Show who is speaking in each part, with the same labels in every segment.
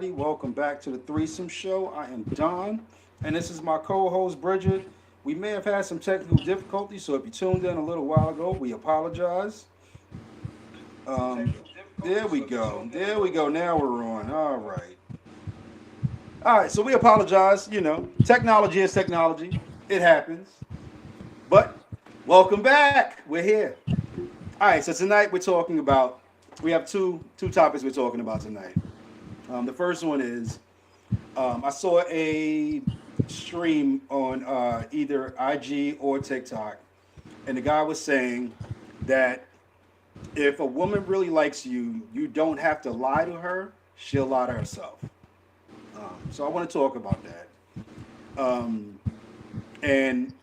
Speaker 1: Welcome back to the Threesome Show. I am Don, and this is my co-host Bridget. We may have had some technical difficulties, so if you tuned in a little while ago, we apologize. Um, there we go. There we go. Now we're on. All right. All right. So we apologize. Technology is technology. It happens. But welcome back. We're here. All right. So tonight we're talking about. We have two topics we're talking about tonight. The first one is I saw a stream on either IG or TikTok, and the guy was saying that if a woman really likes you, you don't have to lie to her; she'll lie to herself. So I want to talk about that. Um, and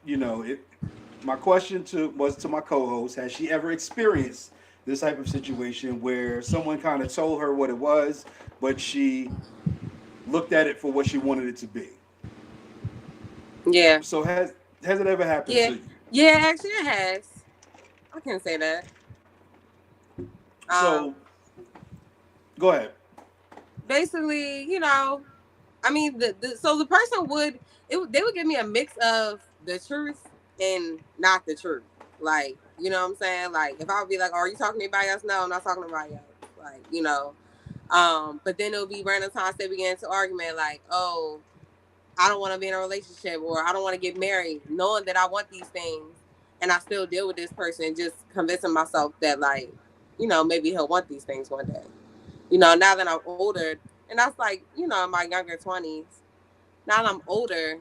Speaker 1: my question to my co-host: has she ever experienced this type of situation where someone kind of told her what it was, but she looked at it for what she wanted it to be?
Speaker 2: Yeah.
Speaker 1: So has it ever happened to
Speaker 2: Yeah.
Speaker 1: you?
Speaker 2: Yeah, actually it has. I can say that. Um
Speaker 1: So go ahead.
Speaker 2: Basically, I mean so the person they would give me a mix of the truth and not the truth. Like, you know what I'm saying? Like if I would be like, oh, are you talking to anybody else? No, I'm not talking to anybody else. But then it'll be random times they begin to argument like, oh, I don't want to be in a relationship or I don't want to get married, knowing that I want these things and I still deal with this person, just convincing myself that like, maybe he'll want these things one day. Now that I'm older, and that's like, in my younger 20s, now that I'm older,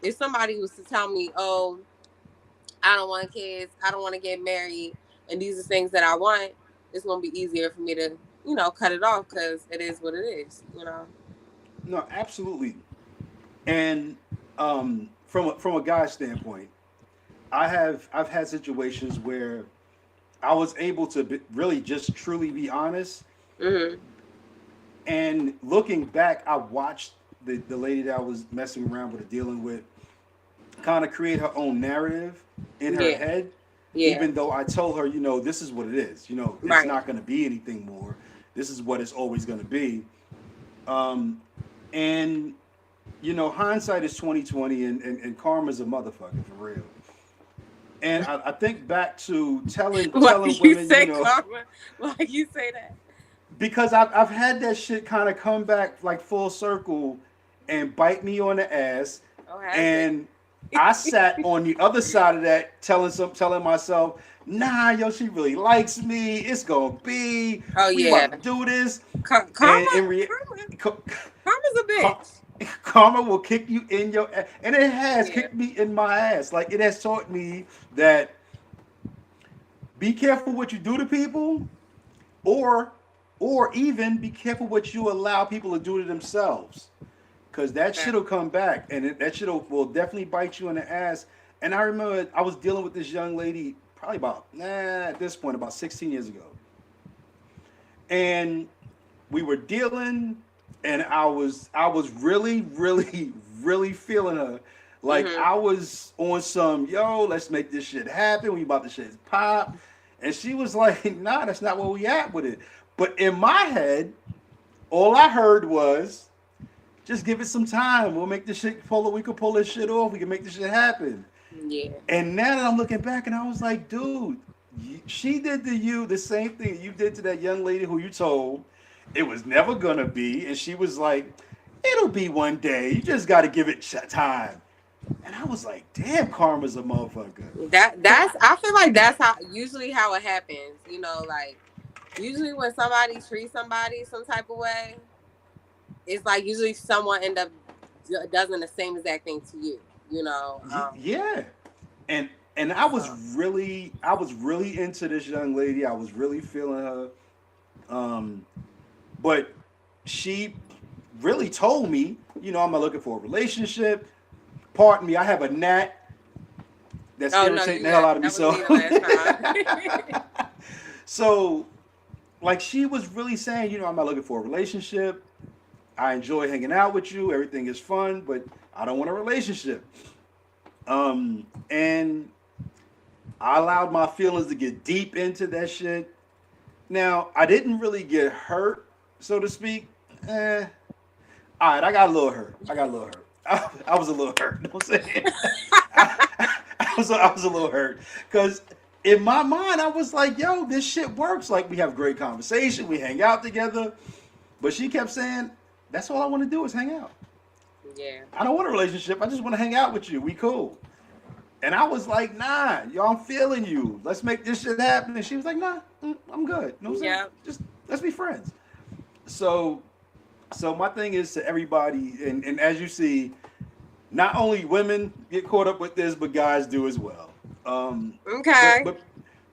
Speaker 2: if somebody was to tell me, oh, I don't want kids, I don't want to get married, and these are things that I want, it's going to be easier for me to, cut it off because it is what it is.
Speaker 1: No, absolutely. And from a guy standpoint, I've had situations where I was able to really just truly be honest.
Speaker 2: Hmm.
Speaker 1: And looking back, I watched the lady that I was messing around with or dealing with kind of create her own narrative in her
Speaker 2: Yeah.
Speaker 1: head,
Speaker 2: Yeah.
Speaker 1: even though I told her, this is what it is. It's
Speaker 2: Right.
Speaker 1: not going to be anything more. This is what it's always going to be. Um, and hindsight is 2020, and karma's a motherfucker for real. And I think back to
Speaker 2: Why
Speaker 1: telling
Speaker 2: you
Speaker 1: women,
Speaker 2: say karma? Why you say that?
Speaker 1: because I've had that shit kind of come back like full circle and bite me on the ass.
Speaker 2: Oh, has it?
Speaker 1: And I sat on the other side of that telling myself, nah, yo, she really likes me. It's gonna be,
Speaker 2: Oh
Speaker 1: we
Speaker 2: yeah.
Speaker 1: about to do this.
Speaker 2: Karma,
Speaker 1: And
Speaker 2: karma, karma's a
Speaker 1: Ka-
Speaker 2: bitch.
Speaker 1: karma will kick you in your ass. And it has
Speaker 2: Yeah.
Speaker 1: kicked me in my ass. Like, it has taught me that be careful what you do to people, or even be careful what you allow people to do to themselves, because that
Speaker 2: Okay.
Speaker 1: shit'll come back, and that shit'll will definitely bite you in the ass. And I remember I was dealing with this young lady probably about at this point about 16 years ago, and we were dealing, and I was really really really feeling her. Like,
Speaker 2: Mhm.
Speaker 1: I was on some, yo, let's make this shit happen. We about to shit pop. And she was like, nah, that's not where we at with it. But in my head, all I heard was, just give it some time. We'll make this shit pull. We can pull this shit off. We can make this shit happen.
Speaker 2: Yeah.
Speaker 1: And now that I'm looking back, and I was like, dude, she did to you the same thing you did to that young lady who you told it was never gonna be, and she was like, it'll be one day. You just got to give it time. And I was like, damn, karma's a motherfucker. Cause
Speaker 2: I feel like that's how it happens. Like usually when somebody treats somebody some type of way, it's like usually someone end up doing the same exact thing to you. You know.
Speaker 1: yeah, and
Speaker 2: So
Speaker 1: I was really into this young lady. I was really feeling her. Um, but she really told me, I'm not looking for a relationship. Pardon me, I have a gnat that's
Speaker 2: oh no,
Speaker 1: irritating
Speaker 2: you
Speaker 1: the hell
Speaker 2: got
Speaker 1: out of me.
Speaker 2: that was
Speaker 1: So,
Speaker 2: me the last time.
Speaker 1: so like, she was really saying, I'm not looking for a relationship. I enjoy hanging out with you. Everything is fun, but I don't want a relationship. And I allowed my feelings to get deep into that shit. Now, I didn't really get hurt, so to speak. All right, I got a little hurt. I was a little hurt. You know what I'm saying? I was a little hurt because in my mind I was like, "Yo, this shit works. Like we have great conversation, we hang out together." But she kept saying, "That's all I want to do is hang out.
Speaker 2: Yeah.
Speaker 1: I don't want a relationship. I just want to hang out with you. We cool." And I was like, "Nah, yo, I'm feeling you. Let's make this shit happen." And she was like, "Nah, I'm good. You know what I'm saying?
Speaker 2: Yeah.
Speaker 1: Just let's be friends." So, so my thing is to everybody, and as you see, not only women get caught up with this, but guys do as well.
Speaker 2: Okay.
Speaker 1: But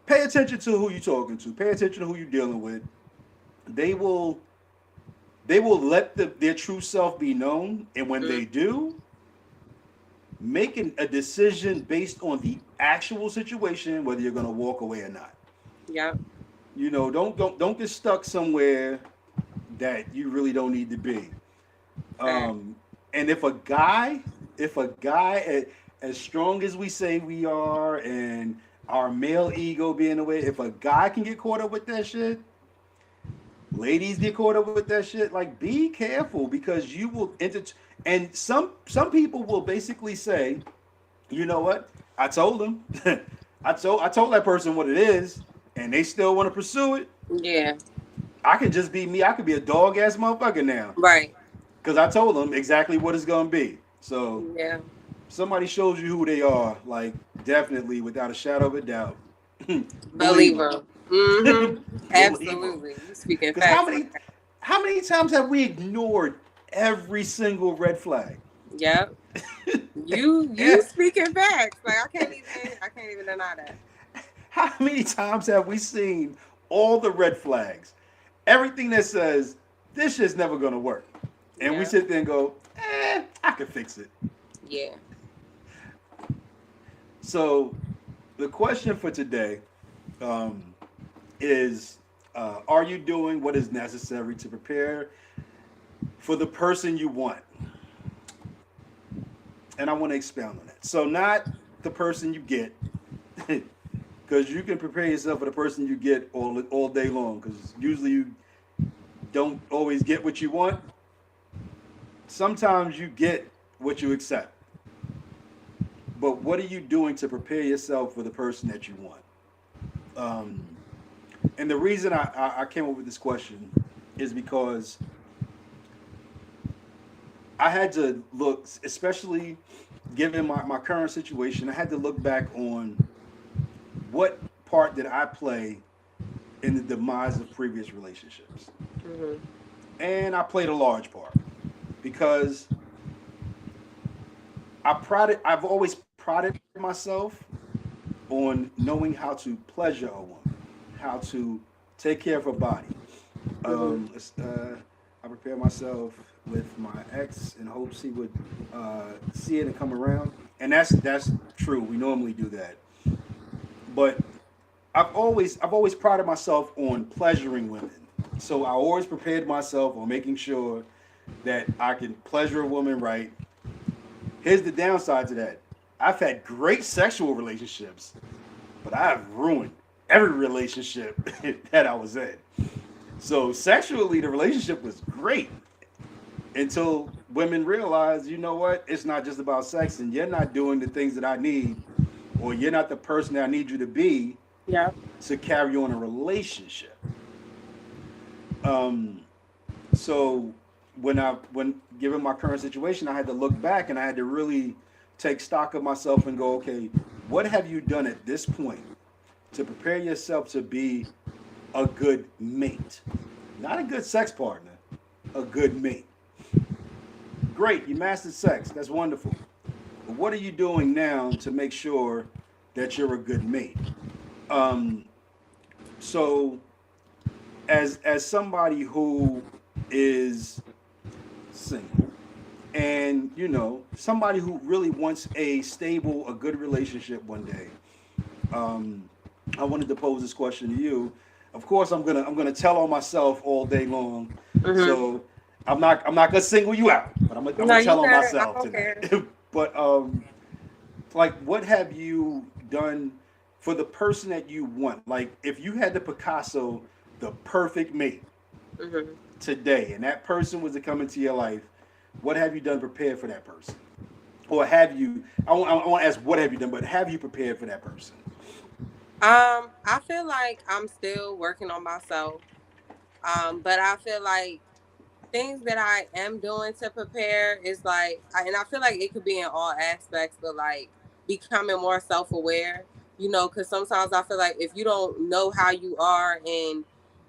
Speaker 1: pay attention to who you're talking to. Pay attention to who you're dealing with. They will let their true self be known, and when they do, making a decision based on the actual situation, whether you're gonna walk away or not.
Speaker 2: Yeah.
Speaker 1: You know, don't get stuck somewhere that you really don't need to be. And if a guy, as strong as we say we are, and our male ego being the way, if a guy can get caught up with that shit, ladies get caught up with that shit. Like, be careful because you will and some people will basically say, you know what? I told them, I told that person what it is, and they still want to pursue it.
Speaker 2: Yeah.
Speaker 1: I could just be me. I could be a dog ass motherfucker now.
Speaker 2: Right.
Speaker 1: Because I told them exactly what it's gonna be. So
Speaker 2: yeah,
Speaker 1: somebody shows you who they are, like definitely without a shadow of a doubt.
Speaker 2: believer. Mm-hmm. Absolutely. You speaking facts.
Speaker 1: How many times have we ignored every single red flag?
Speaker 2: Yep. You speaking facts. Like I can't even deny that.
Speaker 1: How many times have we seen all the red flags? Everything that says this shit's never gonna work. And we sit there and go, I can fix it.
Speaker 2: Yeah.
Speaker 1: So the question for today is, are you doing what is necessary to prepare for the person you want? And I want to expound on that. So not the person you get, because you can prepare yourself for the person you get all day long, because usually you don't always get what you want. Sometimes you get what you accept. But what are you doing to prepare yourself for the person that you want? And the reason I came up with this question is because I had to look, especially given my current situation, I had to look back on what part did I play in the demise of previous relationships.
Speaker 2: Mm-hmm.
Speaker 1: And I played a large part because I've always prided myself on knowing how to pleasure a woman, how to take care of her body. I prepared myself with my ex in hopes he would see it and come around, and that's true. We normally do that, but I've always prided myself on pleasuring women. So I always prepared myself on making sure that I can pleasure a woman right. Here's the downside to that. I've had great sexual relationships, but I've ruined every relationship that I was in. So sexually, the relationship was great until women realize, you know what? It's not just about sex, and you're not doing the things that I need, or you're not the person that I need you to be to carry on a relationship. So when given my current situation, I had to look back and I had to really take stock of myself and go, okay, what have you done at this point to prepare yourself to be a good mate? Not a good sex partner, a good mate. Great, you mastered sex, that's wonderful. But what are you doing now to make sure that you're a good mate? So as somebody who is single, and you know, somebody who really wants a good relationship one day, I wanted to pose this question to you. Of course, I'm gonna tell on myself all day long, so I'm not gonna single you out, but I'm gonna tell on myself today. But like, what have you done for the person that you want? Like, if you had the Picasso, the perfect mate today, and that person was to come into your life, what have you done prepared for that person? Or have you, I want to ask, what have you done, but have you prepared for that person?
Speaker 2: I feel like I'm still working on myself. But I feel like things that I am doing to prepare is like, and I feel like it could be in all aspects, but like becoming more self aware, because sometimes I feel like if you don't know how you are, and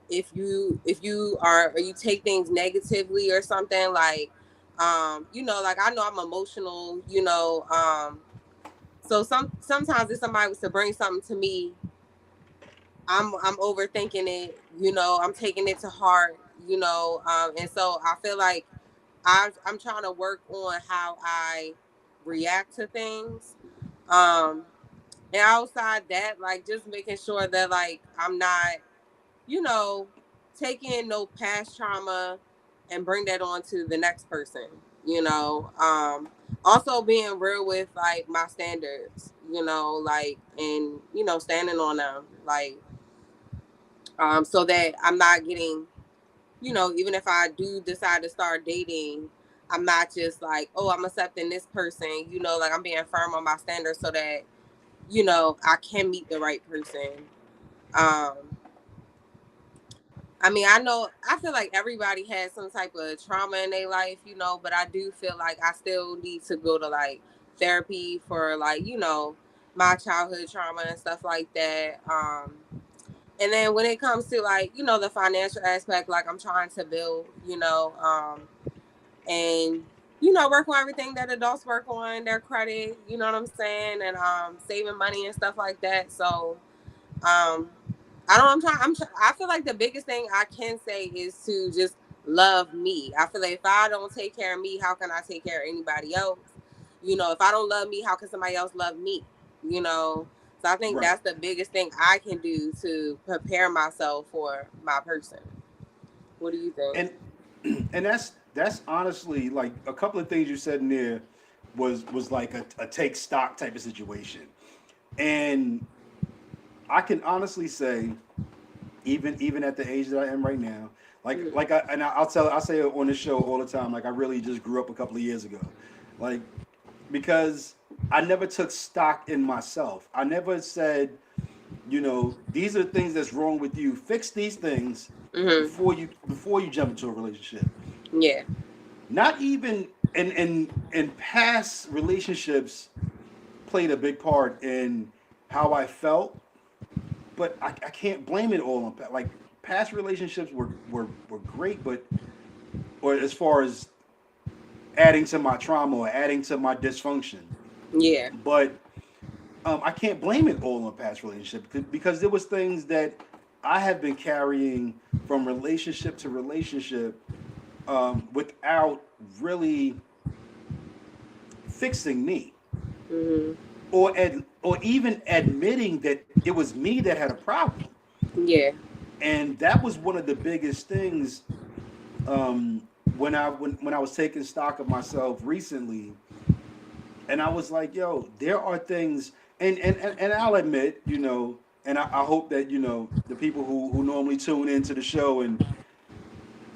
Speaker 2: if you are, or you take things negatively or something, like, like I know I'm emotional, so sometimes if somebody was to bring something to me, I'm overthinking it, I'm taking it to heart, and so I feel like I'm trying to work on how I react to things. Um, and outside that, like just making sure that like I'm not, you know, taking no past trauma and bring that on to the next person, you know. Also being real with like my standards, like, and standing on them, like, so that I'm not getting, even if I do decide to start dating, I'm not just like, oh, I'm accepting this person, like I'm being firm on my standards so that, I can meet the right person. Um, I mean, I feel like everybody has some type of trauma in their life, but I do feel like I still need to go to like therapy for like, my childhood trauma and stuff like that. And then when it comes to like, the financial aspect, like I'm trying to build, and work on everything that adults work on, their credit, you know what I'm saying, and saving money and stuff like that. So um I don't I feel like the biggest thing I can say is to just love me. I feel like if I don't take care of me, how can I take care of anybody else? If I don't love me, how can somebody else love me? you know so I think
Speaker 1: Right.
Speaker 2: that's the biggest thing I can do to prepare myself for my person. What do you think?
Speaker 1: And and that's honestly like a couple of things you said in there was like a take stock type of situation. And I can honestly say, even at the age that I am right now,
Speaker 2: Mm-hmm.
Speaker 1: I'll say it on this show all the time, like I really just grew up a couple of years ago. Like, because I never took stock in myself. I never said, these are things that's wrong with you. Fix these things
Speaker 2: Mm-hmm.
Speaker 1: before you jump into a relationship.
Speaker 2: Yeah.
Speaker 1: Not even in past relationships played a big part in how I felt, but I can't blame it all on like past relationships were great, but or as far as adding to my trauma or adding to my dysfunction,
Speaker 2: Yeah.
Speaker 1: but I can't blame it all on past relationship because there was things that I have been carrying from relationship to relationship, without really fixing me,
Speaker 2: Mm-hmm.
Speaker 1: or even admitting that it was me that had a problem.
Speaker 2: Yeah.
Speaker 1: And that was one of the biggest things, when I was taking stock of myself recently, and I was like, yo, there are things, and I'll admit, and I hope that the people who normally tune into the show and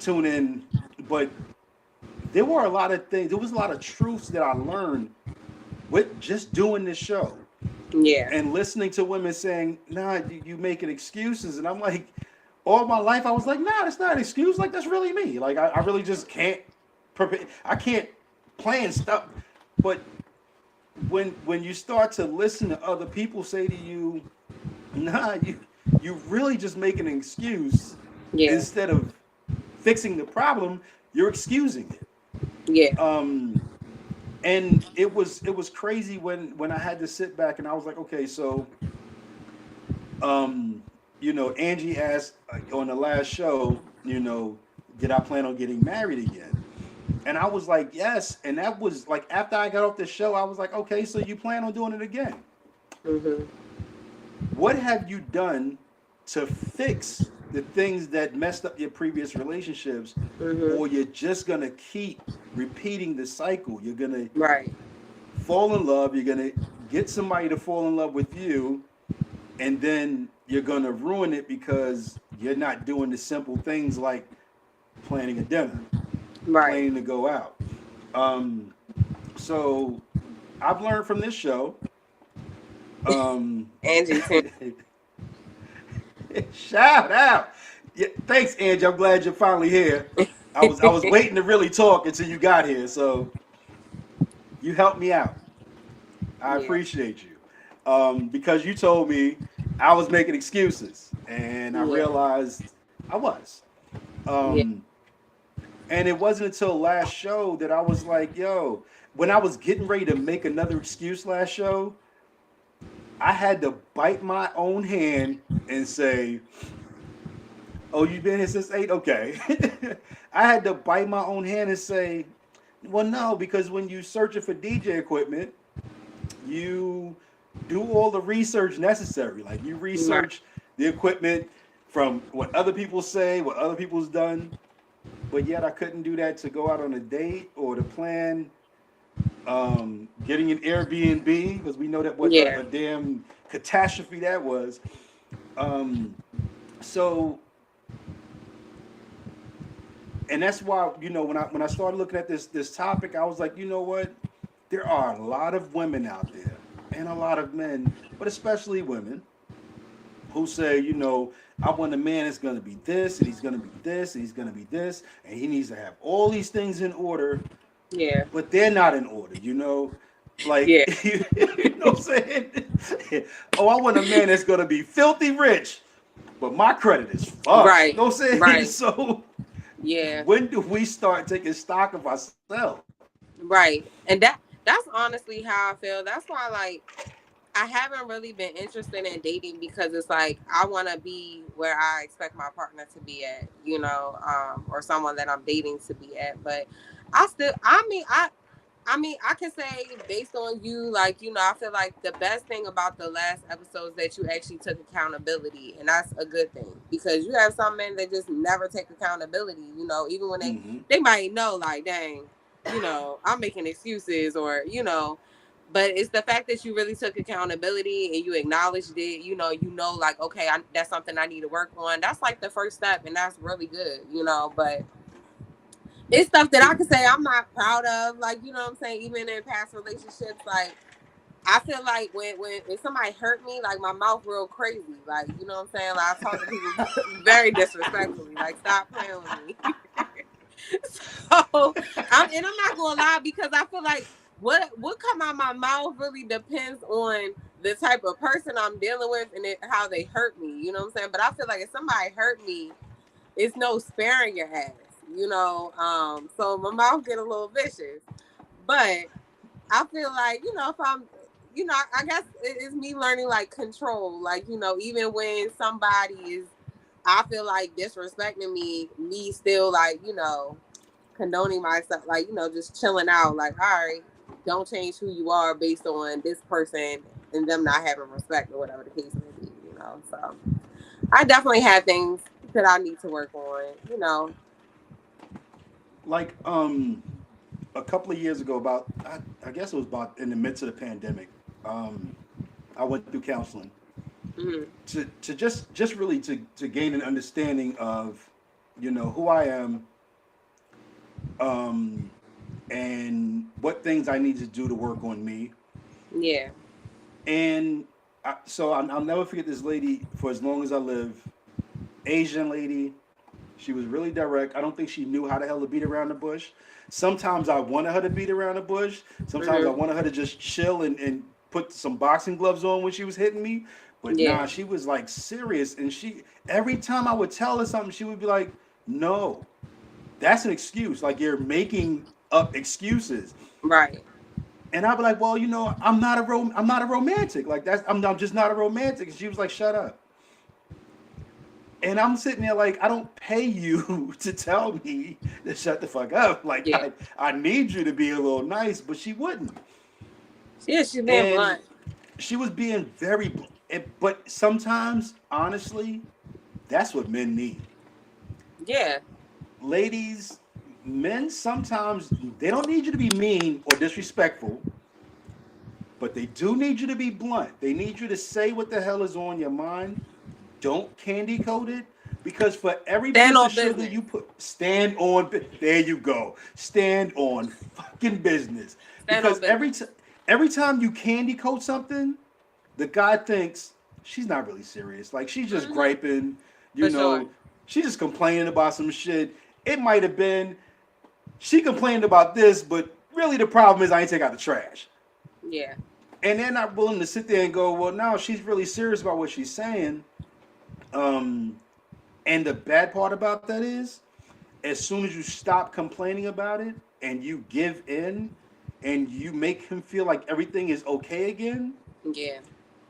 Speaker 1: tune in, but there were a lot of things. There was a lot of truths that I learned with just doing this show
Speaker 2: Yeah.
Speaker 1: and listening to women saying, "Nah, you making excuses," and I'm like, all my life I was like, "Nah, that's not an excuse. Like that's really me. Like I really just can't prepare. I can't plan stuff." But when you start to listen to other people say to you, "Nah, you really just making an excuse
Speaker 2: Yeah.
Speaker 1: instead of fixing the problem, you're excusing it."
Speaker 2: Yeah.
Speaker 1: Um, and it was crazy when I had to sit back and I was like, okay, so um, Angie asked, on the last show, did I plan on getting married again? And I was like, yes. And that was like after I got off the show, I was like, okay, so you plan on doing it again?
Speaker 2: Mm-hmm.
Speaker 1: What have you done to fix the things that messed up your previous relationships?
Speaker 2: Mm-hmm.
Speaker 1: Or you're just gonna keep repeating the cycle. You're gonna
Speaker 2: Right.
Speaker 1: fall in love, you're gonna get somebody to fall in love with you, and then you're gonna ruin it because you're not doing the simple things like planning a dinner,
Speaker 2: Right.
Speaker 1: planning to go out. Um, so I've learned from this show. Um,
Speaker 2: Angie too.
Speaker 1: shout out. Yeah, thanks, Angie. I'm glad you're finally here. I was waiting to really talk until you got here, so you helped me out. I
Speaker 2: Yeah,
Speaker 1: appreciate you. Because you told me I was making excuses, and I
Speaker 2: yeah,
Speaker 1: realized I was.
Speaker 2: yeah,
Speaker 1: Um, and it wasn't until last show that I was like, yo, when I was getting ready to make another excuse last show, I had to bite my own hand and say, oh, you've been here since 8? Okay. I had to bite my own hand and say, well, no, because when you searching for DJ equipment, you do all the research necessary. Like you
Speaker 2: right.
Speaker 1: research the equipment from what other people say, what other people's done, but yet I couldn't do that to go out on a date or to plan getting an Airbnb because we know that what
Speaker 2: Yeah,
Speaker 1: a damn catastrophe that was. Um, so, and that's why when I started looking at this topic, I was like, you know what? There are a lot of women out there and a lot of men, but especially women who say, I want a man that's going to be this and he's going to be this and he's going to be this and he needs to have all these things in order,
Speaker 2: yeah,
Speaker 1: but they're not in order. Like,
Speaker 2: yeah.
Speaker 1: you know what I'm saying? Oh, I want a man that's going to be filthy rich, but my credit is fucked. You
Speaker 2: Right,
Speaker 1: know what I'm saying?
Speaker 2: right.
Speaker 1: So
Speaker 2: Yeah,
Speaker 1: when do we start taking stock of ourselves?
Speaker 2: right. And that's honestly how I feel. That's why like I haven't really been interested in dating because it's like I want to be where I expect my partner to be at, or someone that I'm dating to be at. But I can say based on you, like, I feel like the best thing about the last episodes that you actually took accountability, and that's a good thing because you have some men that just never take accountability, even when they
Speaker 1: Mm-hmm.
Speaker 2: they might know, like, dang, I'm making excuses but it's the fact that you really took accountability and you acknowledged it, like, okay, that's something I need to work on. That's like the first step, and that's really good, but it's stuff that I can say I'm not proud of, like, what I'm saying, even in past relationships, like, I feel like when if somebody hurt me, like, my mouth real crazy, like, what I'm saying, like, I talk to people very disrespectfully, like, stop playing with me. So and I'm not gonna lie because I feel like what come out my mouth really depends on the type of person I'm dealing with and how they hurt me, what I'm saying, but I feel like if somebody hurt me, it's no sparing your ass, so my mouth get a little vicious. But I feel like, if I'm, I guess it's me learning like control, like, even when somebody is, I feel like disrespecting me still like, condoning myself, like, just chilling out, like, all right, don't change who you are based on this person and them not having respect or whatever the case may be, so I definitely have things that I need to work on.
Speaker 1: Like a couple of years ago, about I guess it was about in the midst of the pandemic. Um, I went through counseling
Speaker 2: Mm-hmm.
Speaker 1: to just really to gain an understanding of who I am, um, and what things I need to do to work on me.
Speaker 2: Yeah.
Speaker 1: And I'll never forget this lady for as long as I live. Asian lady. She was really direct. I don't think she knew how the hell to beat around the bush. Sometimes I wanted her to beat around the bush. Sometimes I
Speaker 2: Mm-hmm.
Speaker 1: wanted her to just chill and put some boxing gloves on when she was hitting me. But
Speaker 2: Yeah.
Speaker 1: nah, she was like serious. And she every time I would tell her something, she would be like, no, that's an excuse. Like you're making up excuses.
Speaker 2: Right.
Speaker 1: And I'd be like, well, I'm not a romantic. Like I'm just not a romantic. And she was like, shut up. And I'm sitting there like, I don't pay you to tell me to shut the fuck up. Like
Speaker 2: Yeah.
Speaker 1: I need you to be a little nice, but she wouldn't.
Speaker 2: Yeah, she's being
Speaker 1: And
Speaker 2: blunt.
Speaker 1: she was being but sometimes, honestly, that's what men need.
Speaker 2: Yeah.
Speaker 1: Ladies, men sometimes they don't need you to be mean or disrespectful, but they do need you to be blunt. They need you to say what the hell is on your mind. Don't candy coat it. Because for every
Speaker 2: Stand
Speaker 1: piece
Speaker 2: on
Speaker 1: of sugar
Speaker 2: business.
Speaker 1: you put, stand on. There you go. Stand on fucking business.
Speaker 2: Stand on
Speaker 1: Because
Speaker 2: business.
Speaker 1: every time you candy coat something, the guy thinks she's not really serious. Like she's just griping. You
Speaker 2: For sure.
Speaker 1: know, she's just complaining about some shit. It might have been she complained about this, but really the problem is I ain't take out the trash.
Speaker 2: Yeah.
Speaker 1: And they're not willing to sit there and go, well, no, she's really serious about what she's saying. And the bad part about that is, as soon as you stop complaining about it and you give in and you make him feel like everything is okay again,
Speaker 2: Yeah.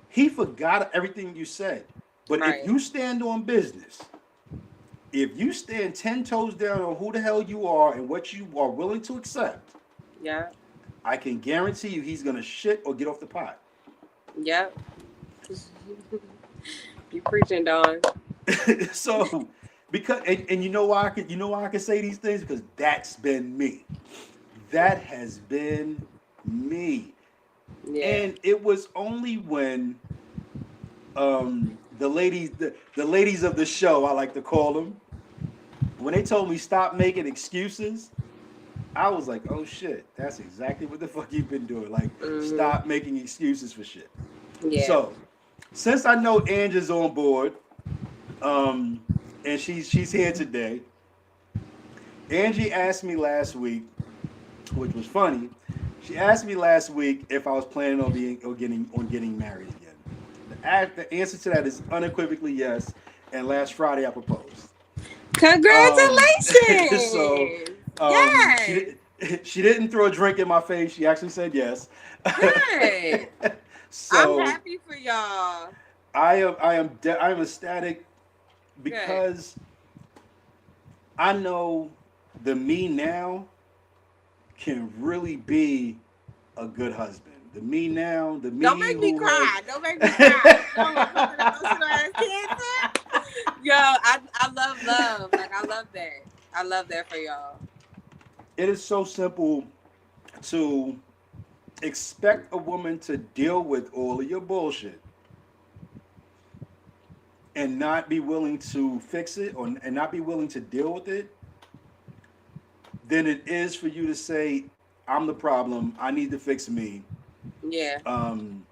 Speaker 1: he forgot everything you said. But
Speaker 2: Right.
Speaker 1: if you stand on business, if you stand 10 toes down on who the hell you are and what you are willing to accept,
Speaker 2: Yeah.
Speaker 1: I can guarantee you he's going to shit or get off the pot.
Speaker 2: Yeah. You preaching, Don.
Speaker 1: So, because and you know why I can say these things, because that's been me. That has been me.
Speaker 2: Yeah.
Speaker 1: And it was only when the ladies of the show, I like to call them, when they told me stop making excuses, I was like, oh shit, that's exactly what the fuck you've been doing. Like, stop making excuses for shit.
Speaker 2: Yeah.
Speaker 1: So, since I know Ange is on board, and she's here today, Angie asked me last week, which was funny. She asked me last week if I was planning on getting married again. The answer to that is unequivocally yes. And last Friday I proposed.
Speaker 2: Congratulations.
Speaker 1: So,
Speaker 2: yes.
Speaker 1: she didn't throw a drink in my face. She actually said yes.
Speaker 2: Good.
Speaker 1: So
Speaker 2: I'm happy for y'all.
Speaker 1: I am ecstatic because I know the me now can really be a good husband. The me now, the me.
Speaker 2: Don't make me cry. Don't make me cry. Yo, I love love. Like I love that. I love that for y'all.
Speaker 1: It is so simple to expect a woman to deal with all of your bullshit and not be willing to fix it and not be willing to deal with it, than it is for you to say, I'm the problem, I need to fix me.
Speaker 2: Yeah.
Speaker 1: And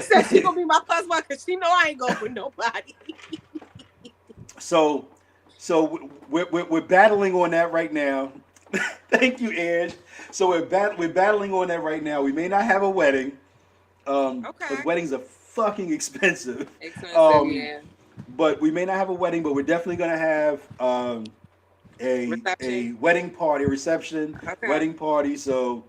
Speaker 2: said she gonna be my plus one because she know I ain't going with nobody.
Speaker 1: So we're battling on that right now. Thank you, Ange. So we're battling on that right now. We may not have a wedding. Because weddings are fucking expensive.
Speaker 2: Yeah.
Speaker 1: But we may not have a wedding, but we're definitely gonna have a wedding party, a reception, wedding party. So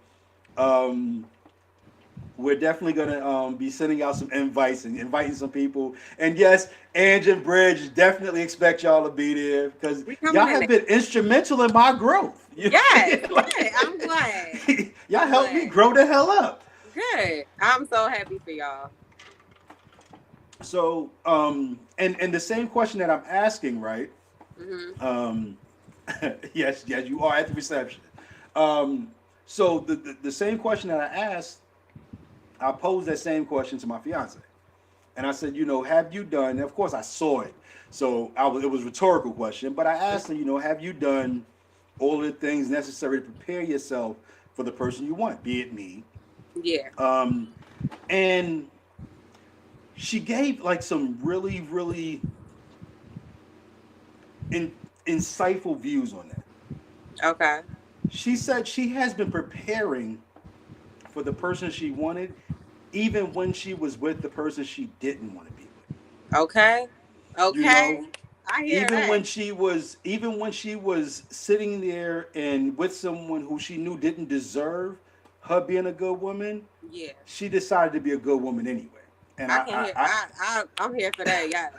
Speaker 1: we're definitely gonna be sending out some invites and inviting some people. And yes, Ange and Bridge definitely expect y'all to be there because y'all have been instrumental in my growth.
Speaker 2: Yes, I'm glad.
Speaker 1: Y'all helped me grow the hell up.
Speaker 2: Good. I'm so happy for y'all.
Speaker 1: So, and the same question that I'm asking, right? Yes, you are at the reception. So the same question that I asked, I posed that same question to my fiance, and I said, have you done? And of course, I saw it, so it was a rhetorical question, but I asked her, have you done all of the things necessary to prepare yourself for the person you want, be it me?
Speaker 2: Yeah.
Speaker 1: And she gave like some really, really insightful views on that.
Speaker 2: Okay.
Speaker 1: She said she has been preparing for the person she wanted, even when she was with the person she didn't want to be with.
Speaker 2: Okay. I hear
Speaker 1: even
Speaker 2: that.
Speaker 1: when she was sitting there and with someone who she knew didn't deserve her being a good woman,
Speaker 2: yeah,
Speaker 1: she decided to be a good woman anyway. And
Speaker 2: I'm here for that. Yeah.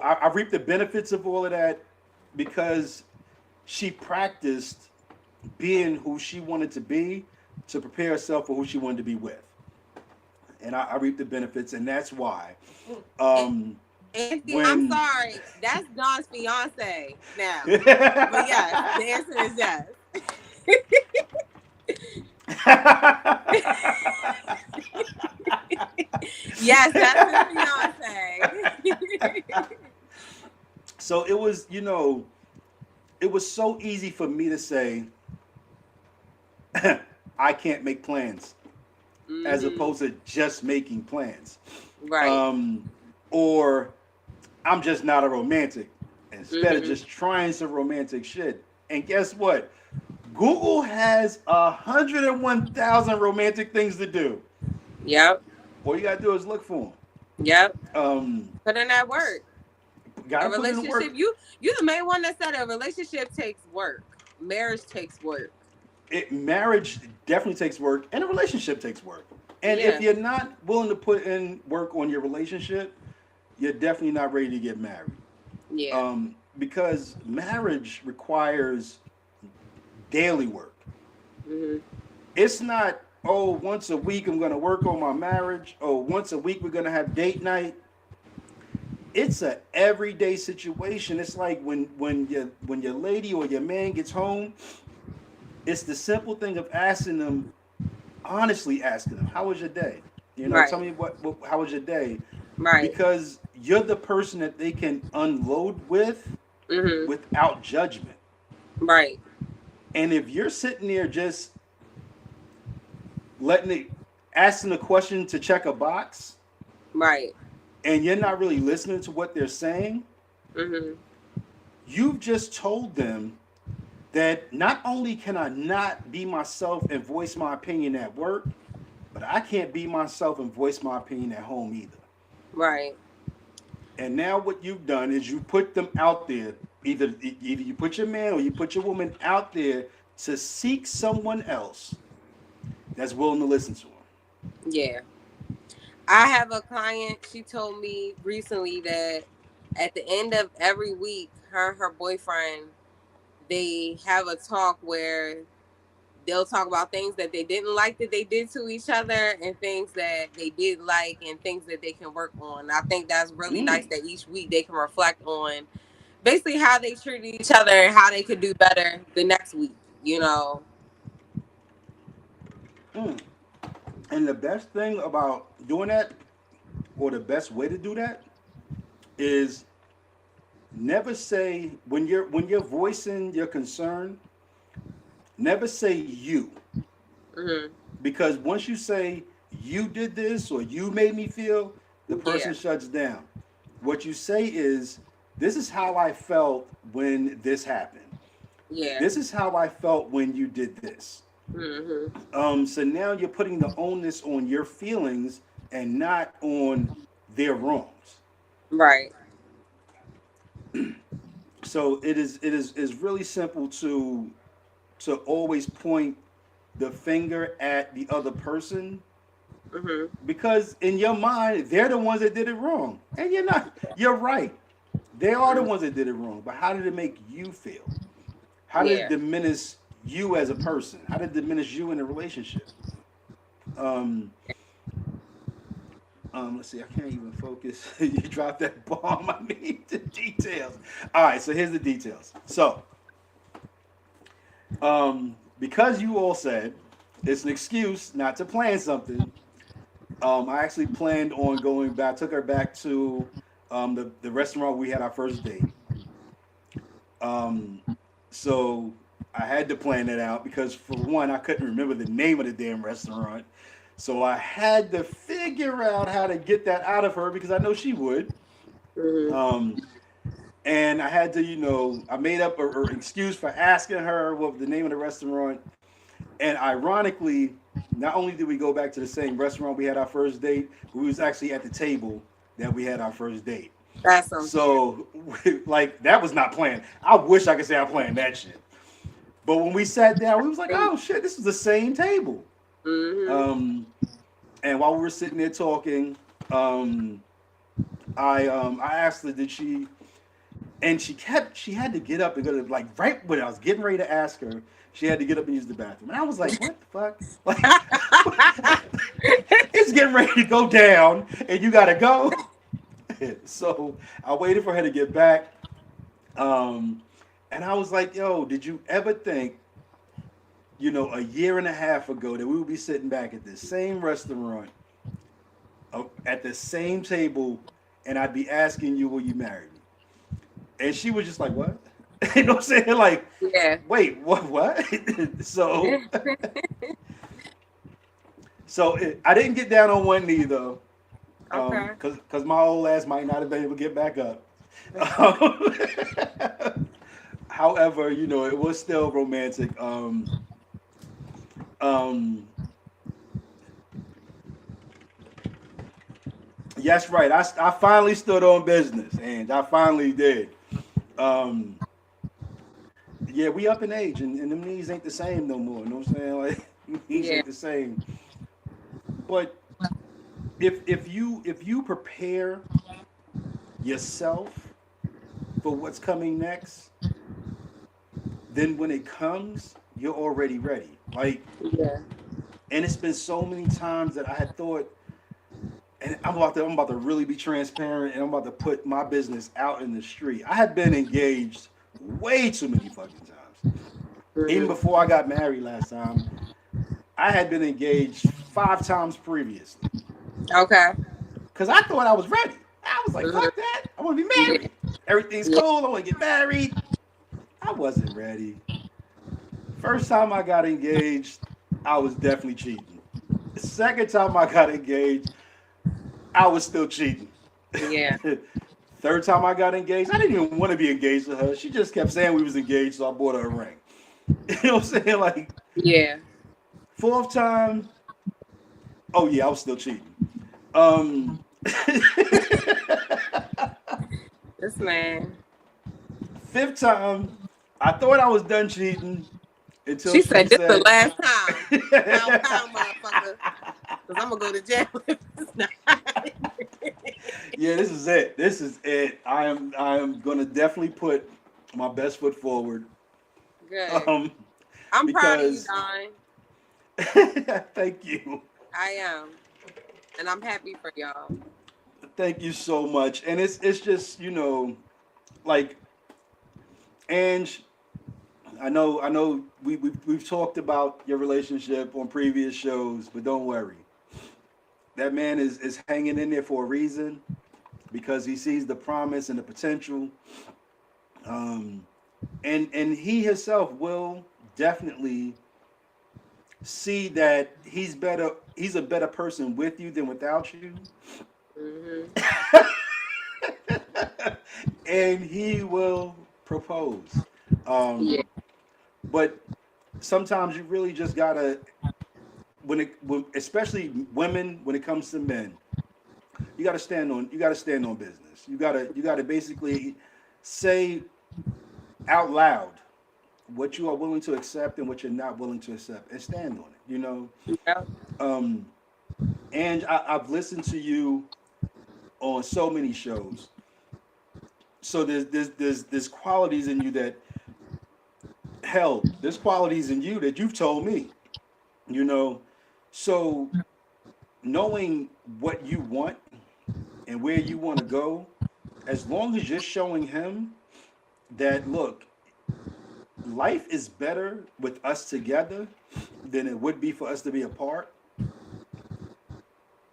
Speaker 1: I reaped the benefits of all of that because she practiced being who she wanted to be to prepare herself for who she wanted to be with. And I reaped the benefits, and that's why.
Speaker 2: Anthony, I'm sorry. That's Dawn's fiance now. But yes, the answer is yes. Yes, that's his fiance.
Speaker 1: So it was, it was so easy for me to say, I can't make plans, as
Speaker 2: Mm-hmm.
Speaker 1: opposed to just making plans.
Speaker 2: Right.
Speaker 1: Um, or I'm just not a romantic, instead of
Speaker 2: Mm-hmm.
Speaker 1: just trying some romantic shit. And guess what? Google has 101,000 romantic things to do.
Speaker 2: Yep.
Speaker 1: All you gotta do is look for
Speaker 2: Yep.
Speaker 1: them.
Speaker 2: Put in that work. A
Speaker 1: Gotta put in the
Speaker 2: relationship,
Speaker 1: work.
Speaker 2: you the main one that said a relationship takes work. Marriage takes work.
Speaker 1: Marriage definitely takes work, and a relationship takes work. And if
Speaker 2: Yeah.
Speaker 1: you're not willing to put in work on your relationship, you're definitely not ready to get married.
Speaker 2: Yeah.
Speaker 1: Because marriage requires daily work.
Speaker 2: Hmm.
Speaker 1: It's not, oh, once a week I'm gonna work on my marriage. Oh, once a week we're gonna have date night. It's a everyday situation. It's like when your lady or your man gets home, it's the simple thing of asking them, honestly asking them, how was your day? Tell
Speaker 2: Right.
Speaker 1: me what how was your day?
Speaker 2: Right.
Speaker 1: Because you're the person that they can unload with
Speaker 2: Hmm.
Speaker 1: without judgment.
Speaker 2: Right.
Speaker 1: And if you're sitting there just letting it asking a question to check a box,
Speaker 2: Right.
Speaker 1: and you're not really listening to what they're saying,
Speaker 2: Hmm.
Speaker 1: you've just told them that not only can I not be myself and voice my opinion at work, but I can't be myself and voice my opinion at home either.
Speaker 2: Right.
Speaker 1: And now what you've done is you put them out there. Either you put your man or you put your woman out there to seek someone else that's willing to listen to them.
Speaker 2: Yeah. I have a client, she told me recently that at the end of every week, her and her boyfriend, they have a talk where they'll talk about things that they didn't like that they did to each other and things that they did like and things that they can work on. I think that's really nice
Speaker 1: Mm,
Speaker 2: that each week they can reflect on basically how they treated each other and how they could do better the next week, you know.
Speaker 1: mm. And the best thing about doing that, or the best way to do that, is never say when you're voicing your concern, never say you.
Speaker 2: Hmm.
Speaker 1: Because once you say you did this or you made me feel, the
Speaker 2: Yeah.
Speaker 1: person shuts down. What you say is, this is how I felt when this happened.
Speaker 2: Yeah.
Speaker 1: This is how I felt when you did this.
Speaker 2: Hmm.
Speaker 1: So now you're putting the onus on your feelings and not on their wrongs.
Speaker 2: Right.
Speaker 1: So it is really simple to always point the finger at the other person,
Speaker 2: Hmm.
Speaker 1: because in your mind they're the ones that did it wrong, and you're right, they are the ones that did it wrong, but how did it make you feel? How did it
Speaker 2: Yeah.
Speaker 1: diminish you as a person? How did it diminish you in a relationship? um let's see, I can't even focus. You dropped that bomb. I need the details. All right, so here's the details. So because you all said it's an excuse not to plan something, I actually planned on going back. Took her back to the restaurant we had our first date. Um, so I had to plan it out because, for one, I couldn't remember the name of the damn restaurant. So I had to figure out how to get that out of her because I know she would.
Speaker 2: Hmm.
Speaker 1: Um, and I had to, I made up an excuse for asking her what the name of the restaurant. And ironically, not only did we go back to the same restaurant we had our first date, but we was actually at the table that we had our first date.
Speaker 2: That's unfair.
Speaker 1: So, like, that was not planned. I wish I could say I planned that shit. But when we sat down, we was like, oh shit, this is the same table.
Speaker 2: Hmm.
Speaker 1: Um, and while we were sitting there talking, um, I asked her, did she, and she had to get up and go to, like, right when I was getting ready to ask her, she had to get up and use the bathroom. And I was like, what the fuck? Like, it's getting ready to go down and you gotta go. So I waited for her to get back. Um, and I was like, yo, did you ever think, a year and a half ago, that we would be sitting back at this same restaurant, at the same table, and I'd be asking you, will you marry me? And she was just like, what? You know what I'm saying? Like,
Speaker 2: Yeah.
Speaker 1: wait, what? so, I didn't get down on one knee though,
Speaker 2: Okay.
Speaker 1: because my old ass might not have been able to get back up. Um, however, it was still romantic. Um, yes, right. I finally stood on business, and I finally did. Um, yeah, we up in age, and them knees ain't the same no more. You know what I'm saying? Like, knees
Speaker 2: Yeah.
Speaker 1: ain't the same. But if you prepare yourself for what's coming next, then when it comes, you're already ready. Like,
Speaker 2: Yeah.
Speaker 1: and it's been so many times that I had thought, and I'm about to really be transparent, and I'm about to put my business out in the street. I had been engaged way too many fucking times. Even
Speaker 2: Hmm.
Speaker 1: before I got married last time, I had been engaged 5 times previously.
Speaker 2: Okay.
Speaker 1: Cause I thought I was ready. I was like,
Speaker 2: Hmm.
Speaker 1: fuck that. I want to be
Speaker 2: Yeah.
Speaker 1: married. Everything's
Speaker 2: Yeah.
Speaker 1: cool. I want to get married. I wasn't ready. First time I got engaged, I was definitely cheating. The second time I got engaged, I was still cheating.
Speaker 2: Yeah.
Speaker 1: Third time I got engaged, I didn't even want to be engaged to her. She just kept saying we was engaged, so I bought her a ring. You know what I'm saying? Like,
Speaker 2: Yeah.
Speaker 1: fourth time, oh yeah, I was still cheating. Um,
Speaker 2: This man.
Speaker 1: fifth time, I thought I was done cheating until
Speaker 2: She
Speaker 1: she
Speaker 2: said, "This the
Speaker 1: said,
Speaker 2: last time, pound pound, motherfucker, because I'm gonna go to jail if it's not."
Speaker 1: "Yeah, this is it. This is it. I am gonna definitely put my best foot forward."
Speaker 2: Good.
Speaker 1: Um,
Speaker 2: I'm proud of you,
Speaker 1: because
Speaker 2: Don.
Speaker 1: thank you,
Speaker 2: I am, and I'm happy for y'all.
Speaker 1: thank you so much. And it's just like Ange. I know we've talked about your relationship on previous shows, but don't worry. That man is hanging in there for a reason because he sees the promise and the potential. Um, and he himself will definitely see that he's a better person with you than without you.
Speaker 2: Hmm.
Speaker 1: And he will propose.
Speaker 2: Yeah.
Speaker 1: But sometimes you really just gotta especially women, when it comes to men, you gotta stand on business. You gotta basically say out loud what you are willing to accept and what you're not willing to accept, and stand on it.
Speaker 2: Yep.
Speaker 1: Um, and I've listened to you on so many shows. So there's qualities in you that, hell, there's qualities in you that you've told me. You know, so knowing what you want and where you want to go, as long as you're showing him that, look, life is better with us together than it would be for us to be apart.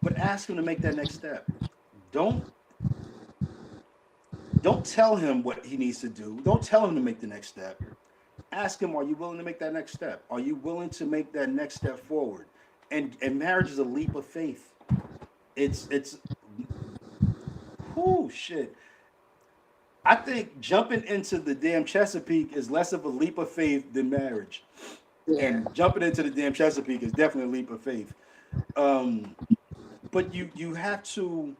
Speaker 1: But ask him to make that next step. Don't don't tell him what he needs to do. Don't tell him to make the next step. Ask him, are you willing to make that next step? Are you willing to make that next step forward? And marriage is a leap of faith. It's whoo shit. I think jumping into the damn Chesapeake is less of a leap of faith than marriage.
Speaker 2: Yeah.
Speaker 1: And jumping into the damn Chesapeake is definitely a leap of faith. Um, but you have to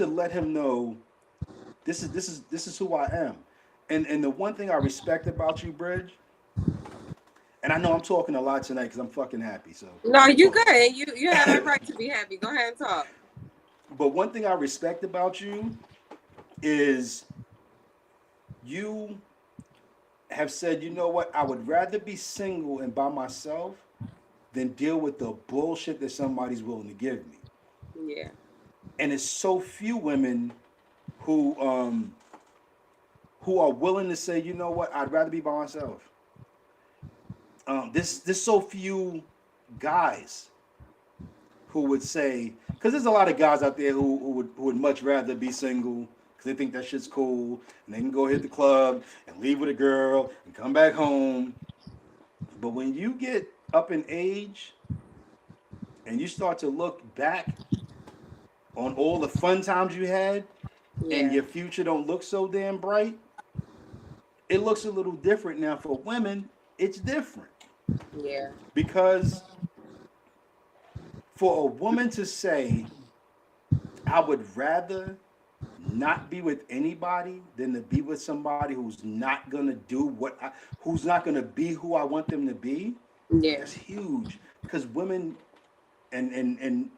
Speaker 1: let him know this is who I am. And the one thing I respect about you, Bridge, and I know I'm talking a lot tonight because I'm fucking happy. So
Speaker 2: No,
Speaker 1: let me
Speaker 2: you
Speaker 1: talk.
Speaker 2: good. You have every right to be happy. Go ahead and talk.
Speaker 1: But one thing I respect about you is you have said, you know what, I would rather be single and by myself than deal with the bullshit that somebody's willing to give me.
Speaker 2: Yeah.
Speaker 1: And it's so few women who um who are willing to say, you know what, I'd rather be by myself. There's so few guys who would say, because there's a lot of guys out there who would much rather be single because they think that shit's cool and they can go hit the club and leave with a girl and come back home. But when you get up in age and you start to look back on all the fun times you had and your future don't look so damn bright, it looks a little different now. For women, it's different.
Speaker 2: Yeah.
Speaker 1: Because for a woman to say, I would rather not be with anybody than to be with somebody who's not gonna do who's not gonna be who I want them to be.
Speaker 2: Yeah.
Speaker 1: That's huge. Because women and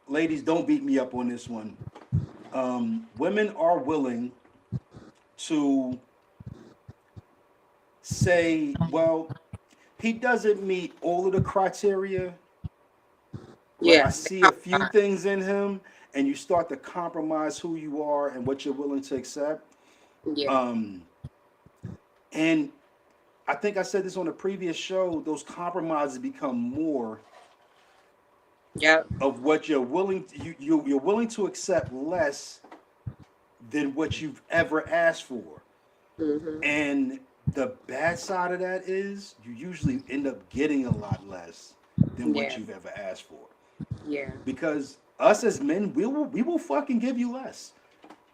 Speaker 1: ladies, don't beat me up on this one. Women are willing to say, well, he doesn't meet all of the criteria.
Speaker 2: Yeah.
Speaker 1: I see a few things in him, and you start to compromise who you are and what you're willing to accept.
Speaker 2: Yeah.
Speaker 1: And I think I said this on a previous show, those compromises become more of what you're willing to, you're willing to accept less than what you've ever asked for.
Speaker 2: Mm-hmm.
Speaker 1: And the bad side of that is you usually end up getting a lot less than what you've ever asked for.
Speaker 2: Yeah.
Speaker 1: Because us as men, we will fucking give you less.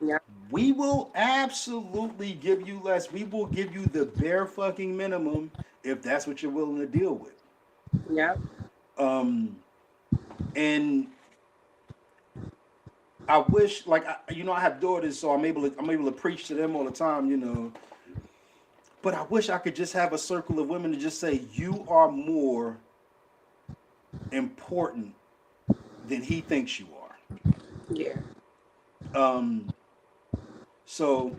Speaker 2: Yeah.
Speaker 1: We will absolutely give you less. We will give you the bare fucking minimum if that's what you're willing to deal with.
Speaker 2: Yeah.
Speaker 1: And I wish, like, I have daughters, so I'm able to preach to them all the time, you know. But I wish I could just have a circle of women to just say, you are more important than he thinks you are.
Speaker 2: Yeah.
Speaker 1: So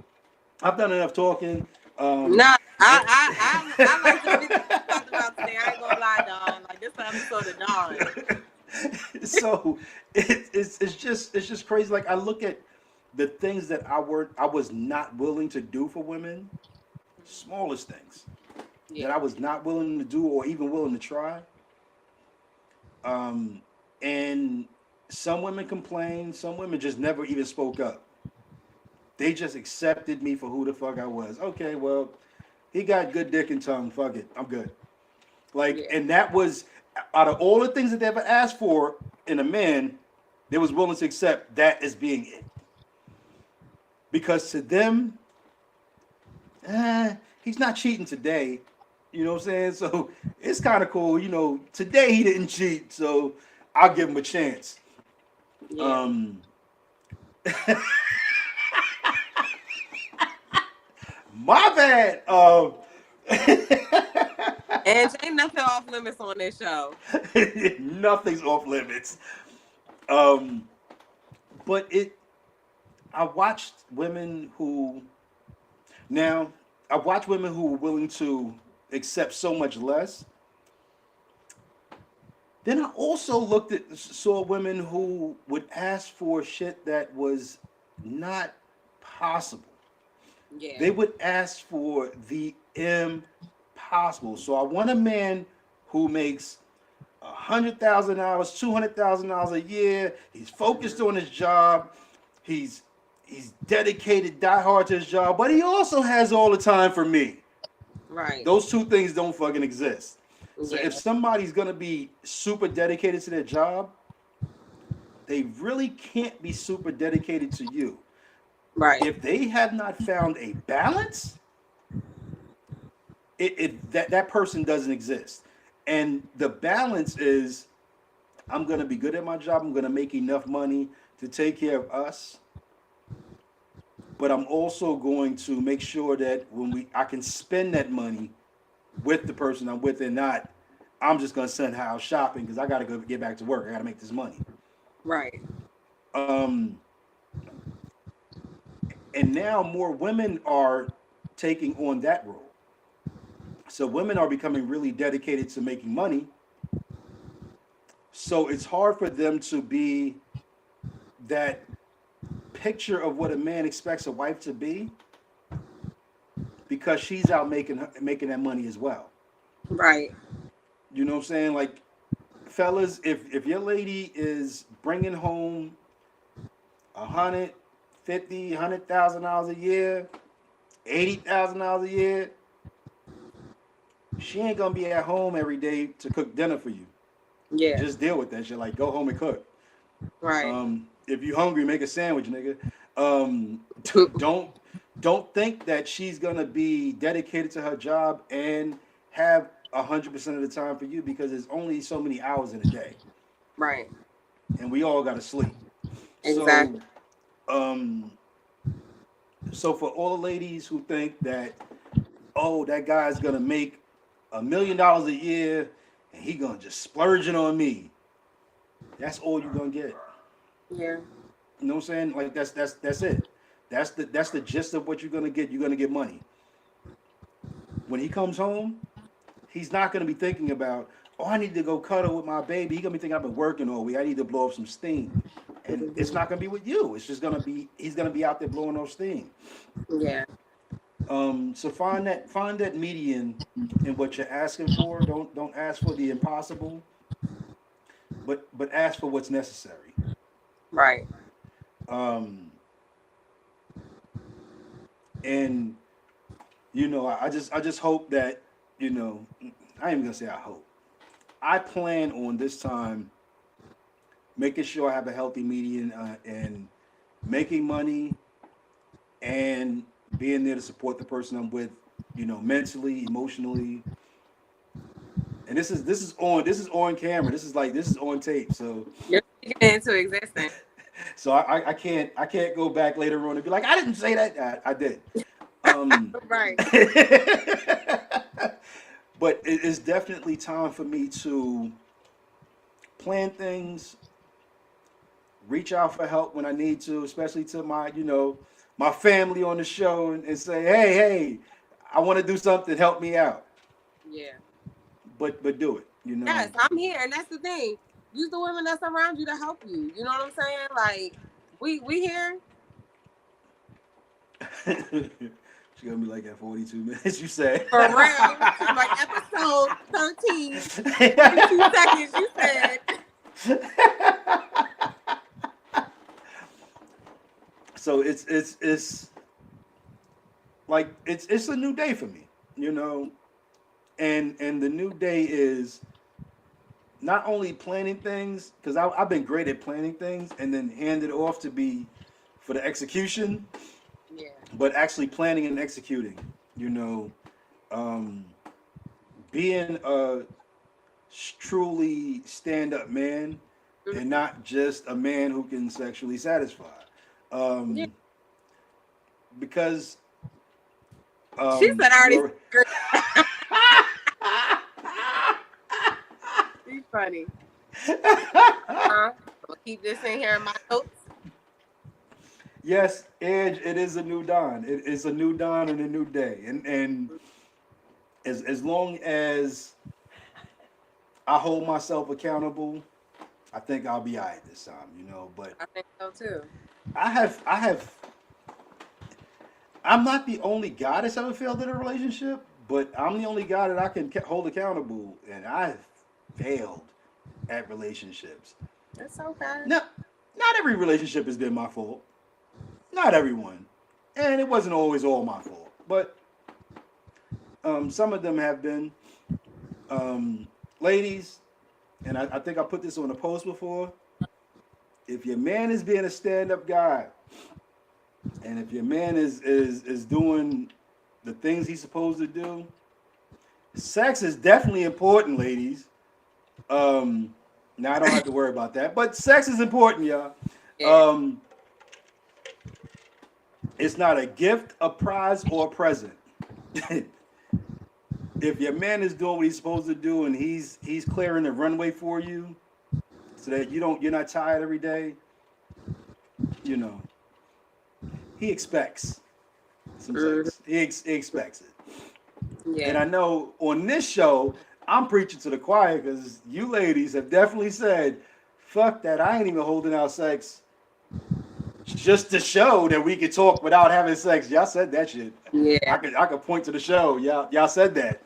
Speaker 1: I've done enough talking.
Speaker 2: Nah, I like to be talked about today. I ain't gonna lie, dog. Like, this episode of Dawn.
Speaker 1: So it's just crazy. Like, I look at the things that I was not willing to do for women, smallest things that I was not willing to do or even willing to try. And some women complained, some women just never even spoke up. They just accepted me for who the fuck I was. Okay, well, he got good dick and tongue. Fuck it, I'm good. Like, and that was, out of all the things that they ever asked for in a man, they was willing to accept that as being it. Because to them, he's not cheating today. You know what I'm saying? So it's kind of cool. You know, today he didn't cheat, so I'll give him a chance.
Speaker 2: Yeah.
Speaker 1: My bad.
Speaker 2: And ain't nothing off limits on this show.
Speaker 1: Nothing's off limits. But I watched women who were willing to accept so much less. Then I also saw women who would ask for shit that was not possible.
Speaker 2: Yeah.
Speaker 1: They would ask for the impossible. So I want a man who makes $100,000, $200,000 a year. He's focused on his job. He's dedicated, die hard to his job, but he also has all the time for me.
Speaker 2: Right.
Speaker 1: Those two things don't fucking exist. So
Speaker 2: Yeah.
Speaker 1: if somebody's gonna be super dedicated to their job, they really can't be super dedicated to you.
Speaker 2: Right.
Speaker 1: If they have not found a balance, that person doesn't exist. And the balance is, I'm gonna be good at my job. I'm gonna make enough money to take care of us. But I'm also going to make sure that I can spend that money with the person I'm with, and not I'm just gonna send her out shopping because I gotta go get back to work. I gotta make this money.
Speaker 2: Right.
Speaker 1: And now more women are taking on that role. So women are becoming really dedicated to making money. So it's hard for them to be that picture of what a man expects a wife to be, because she's out making that money as well.
Speaker 2: Right.
Speaker 1: You know what I'm saying? Like, fellas, if your lady is bringing home $150,000 a year, $80,000 a year, she ain't gonna be at home every day to cook dinner for you.
Speaker 2: Yeah.
Speaker 1: Just deal with that shit. Like, go home and cook.
Speaker 2: Right.
Speaker 1: If you hungry, make a sandwich, nigga. Don't think that she's gonna be dedicated to her job and have 100% of the time for you, because there's only so many hours in a day.
Speaker 2: Right.
Speaker 1: And we all gotta sleep.
Speaker 2: Exactly.
Speaker 1: So for all the ladies who think that, oh, that guy's gonna make $1 million a year and he gonna just splurge it on me, that's all you're gonna get.
Speaker 2: Yeah.
Speaker 1: You know what I'm saying? Like that's it. That's the gist of what you're gonna get. You're gonna get money. When he comes home, he's not gonna be thinking about, oh, I need to go cuddle with my baby. He's gonna be thinking, I've been working all week. I need to blow up some steam. And it's not gonna be with you. It's just gonna be, he's gonna be out there blowing off steam.
Speaker 2: Yeah.
Speaker 1: So find that median in what you're asking for. Don't ask for the impossible, but ask for what's necessary.
Speaker 2: Right.
Speaker 1: And you know, I just hope that, you know, I ain't even gonna say I hope. I plan on this time making sure I have a healthy median, and making money and being there to support the person I'm with, you know, mentally, emotionally. And this is on camera. This is on tape. So
Speaker 2: You're speaking into existence.
Speaker 1: So I can't go back later on and be like, I didn't say that. I did.
Speaker 2: Right.
Speaker 1: But it is definitely time for me to plan things, reach out for help when I need to, especially to my, you know, my family on the show, and say, hey, I want to do something, help me out.
Speaker 2: Yeah.
Speaker 1: But do it, you know.
Speaker 2: Yes, I'm here, and that's the thing. Use the women that's around you to help you. You know what I'm saying? Like, we here.
Speaker 1: She gonna be like at 42 minutes, you say.
Speaker 2: For real. Like episode 13. 42 seconds, you said.
Speaker 1: So it's like it's a new day for me, you know. And the new day is not only planning things, because I've been great at planning things and then hand it off to be for the execution.
Speaker 2: Yeah.
Speaker 1: But actually planning and executing, you know, being a truly stand-up man, mm-hmm. and not just a man who can sexually satisfy.
Speaker 2: Yeah.
Speaker 1: Because
Speaker 2: she said I already. She's funny. I'll keep this in here in my notes.
Speaker 1: Yes, Edge, it is a new dawn. It is a new dawn and a new day. And as long as I hold myself accountable, I think I'll be all right this time, you know. But
Speaker 2: I think so too.
Speaker 1: I'm not the only guy that's ever failed in a relationship, but I'm the only guy that I can hold accountable, and I've failed at relationships.
Speaker 2: That's okay.
Speaker 1: Not every relationship has been my fault. Not everyone. And it wasn't always all my fault. But some of them have been. Ladies, and I think I put this on a post before, if your man is being a stand-up guy, and if your man is doing the things he's supposed to do, sex is definitely important, ladies. Now I don't have to worry about that, but sex is important, y'all. Yeah. It's not a gift, a prize, or a present. If your man is doing what he's supposed to do and he's clearing the runway for you, so that you're not tired every day, you know, he expects some sex. He expects it. Yeah. And I know on this show, I'm preaching to the choir, because you ladies have definitely said, fuck that, I ain't even holding out sex just to show that we could talk without having sex. Y'all said that shit.
Speaker 2: Yeah.
Speaker 1: I could point to the show. Y'all said that.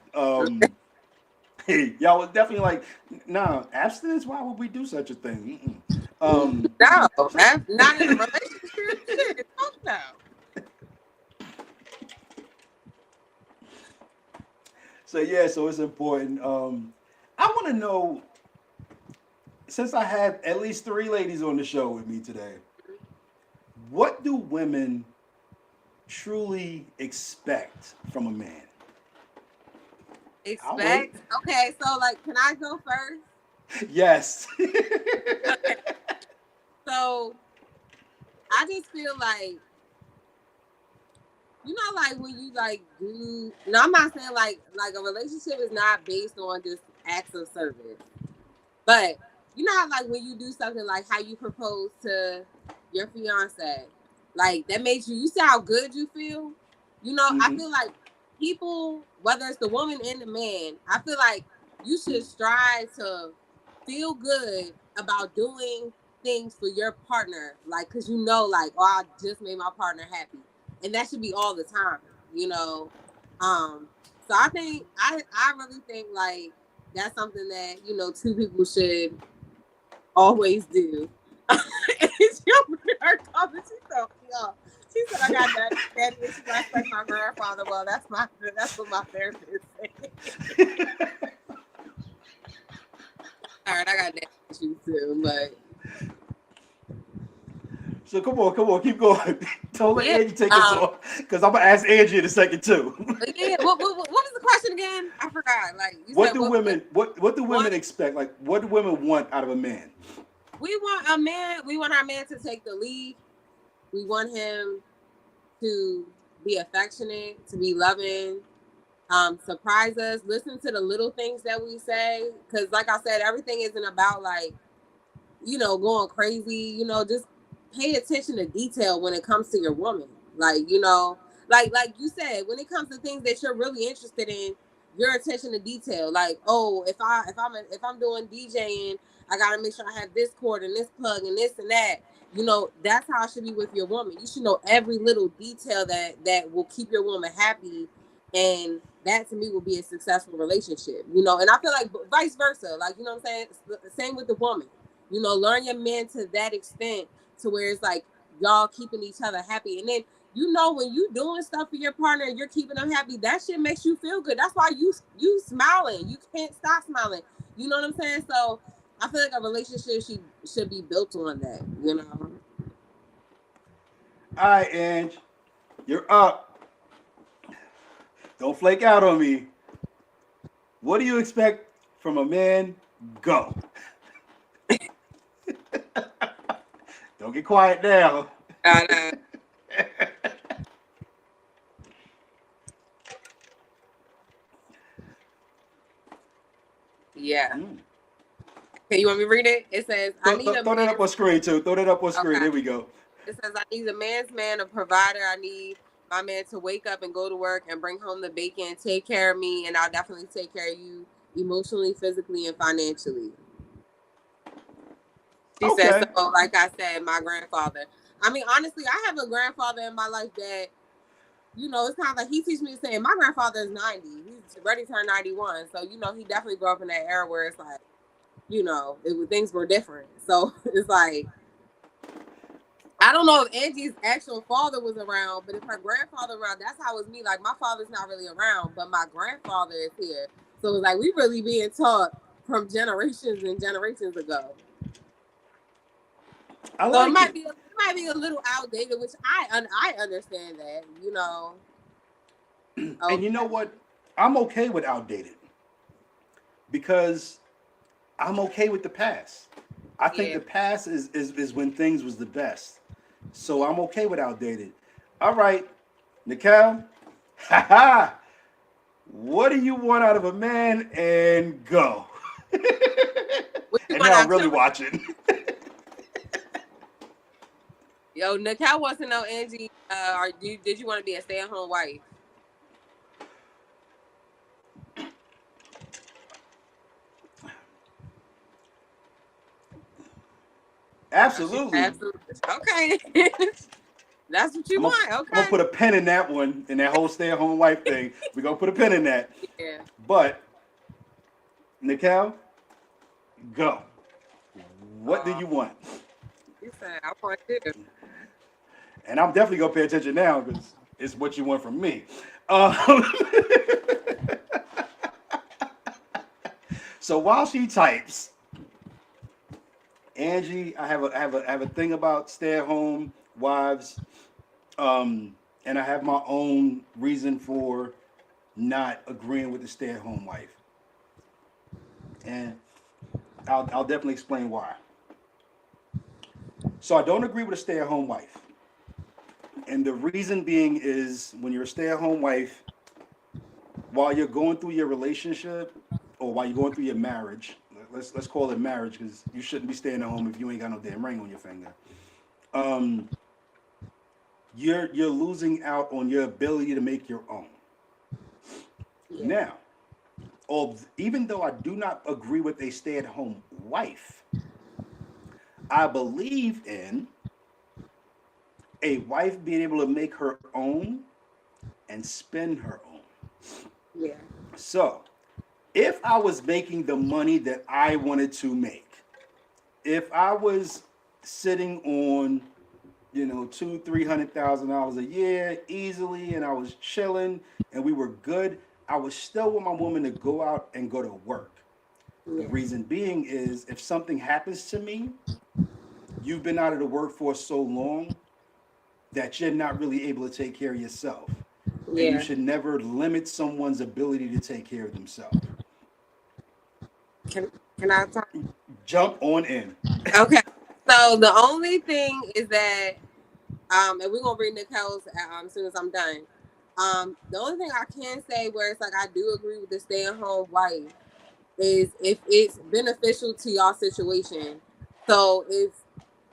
Speaker 1: Y'all was definitely like, nah, abstinence. Why would we do such a thing?
Speaker 2: No, not in a relationship. Shit, fuck no.
Speaker 1: So yeah, so it's important. I want to know, since I had at least 3 ladies on the show with me today, what do women truly expect from a man?
Speaker 2: Expect. Okay, so like, can I go first?
Speaker 1: Yes.
Speaker 2: Okay. So I just feel like, you know, like when you like do. No, I'm not saying like a relationship is not based on just acts of service, but you know how like when you do something like how you propose to your fiance, like that makes you. You see how good you feel. You know, I feel like people, whether it's the woman and the man, I feel like you should strive to feel good about doing things for your partner, like, because you know, like, oh, I just made my partner happy, and that should be all the time, you know. So I think I really think like that's something that, you know, 2 people should always do. It's her comment. She said I got daddy issues. I respect my grandfather. Well, that's what my therapist said. All right, I got daddy issues too, but.
Speaker 1: So come on, keep going. Don't let Angie take us off, because I'm gonna ask Angie in a second too.
Speaker 2: Yeah, what was the question again? I forgot. Like, you
Speaker 1: what
Speaker 2: said,
Speaker 1: what do women expect? Like, what do women want out of a man?
Speaker 2: We want a man. We want our man to take the lead. We want him to be affectionate, to be loving, surprise us, listen to the little things that we say. Because, like I said, everything isn't about like, you know, going crazy. You know, just pay attention to detail when it comes to your woman. Like, you know, like you said, when it comes to things that you're really interested in, your attention to detail. Like, oh, if I'm doing DJing, I gotta make sure I have this cord and this plug and this and that. You know, that's how it should be with your woman. You should know every little detail that will keep your woman happy, and that to me will be a successful relationship. You know, and I feel like vice versa. Like, you know what I'm saying? Same with the woman. You know, learn your man to that extent to where it's like y'all keeping each other happy. And then, you know, when you doing stuff for your partner and you're keeping them happy, that shit makes you feel good. That's why you smiling. You can't stop smiling. You know what I'm saying? So I feel like a relationship should be built on that, you know.
Speaker 1: All right, Ange, you're up. Don't flake out on me. What do you expect from a man? Go. Don't get quiet now.
Speaker 2: I know. Yeah. Okay, you want me to read it? It says,
Speaker 1: throw that up on screen too. Throw that up on screen. Okay. There we go.
Speaker 2: It says, I need a man's man, a provider. I need my man to wake up and go to work and bring home the bacon, take care of me, and I'll definitely take care of you emotionally, physically, and financially. She says, so like I said, my grandfather. I mean, honestly, I have a grandfather in my life that, you know, it's kind of like he teaches me to say, my grandfather is 90. He's ready to turn 91. So, you know, he definitely grew up in that era where it's like, you know, things were different. So it's like, I don't know if Angie's actual father was around, but if her grandfather around, that's how it's me. Like, my father's not really around, but my grandfather is here. So it's like we really being taught from generations and generations ago. So it might be a little outdated, which I understand that, you know.
Speaker 1: Okay. And you know what? I'm okay with outdated because I'm okay with the past. I think the past is when things was the best. So I'm okay with outdated. All right, Nicole. What do you want out of a man? And go. And now I'm really watching.
Speaker 2: Yo, Nicole wants to know, Angie, did you want to be a stay-at-home wife?
Speaker 1: Absolutely.
Speaker 2: Absolutely. Okay. That's what you want. Okay.
Speaker 1: I'm gonna put a pin in that one, in that whole stay-at-home wife thing. We're gonna put a pin in that.
Speaker 2: Yeah.
Speaker 1: But Nikel, go. What do
Speaker 2: Uh,
Speaker 1: you want?
Speaker 2: you said I want you.
Speaker 1: And I'm definitely gonna pay attention now because it's what you want from me. Um, so while she types, Angie, I have a thing about stay-at-home wives, and I have my own reason for not agreeing with the stay-at-home wife, and I'll definitely explain why. So I don't agree with a stay-at-home wife, and the reason being is when you're a stay-at-home wife, while you're going through your relationship or while you're going through your marriage, let's call it marriage because you shouldn't be staying at home if you ain't got no damn ring on your finger. Um, you're losing out on your ability to make your own.
Speaker 2: Yeah.
Speaker 1: Now, even though I do not agree with a stay-at-home wife, I believe in a wife being able to make her own and spend her own.
Speaker 2: Yeah.
Speaker 1: So, if I was making the money that I wanted to make, if I was sitting on, $200,000-300,000 a year easily, and I was chilling, and we were good, I would still want my woman to go out and go to work. The
Speaker 2: Yeah.
Speaker 1: reason being is if something happens to me, you've been out of the workforce so long that you're not really able to take care of yourself. And you
Speaker 2: Yeah.
Speaker 1: should never limit someone's ability to take care of themselves.
Speaker 2: Can can I talk?
Speaker 1: Jump on in.
Speaker 2: Okay. So the only thing is that and we're gonna bring Nick House as soon as I'm done. The only thing I can say where it's like I do agree with the stay at home wife is if it's beneficial to y'all situation. So if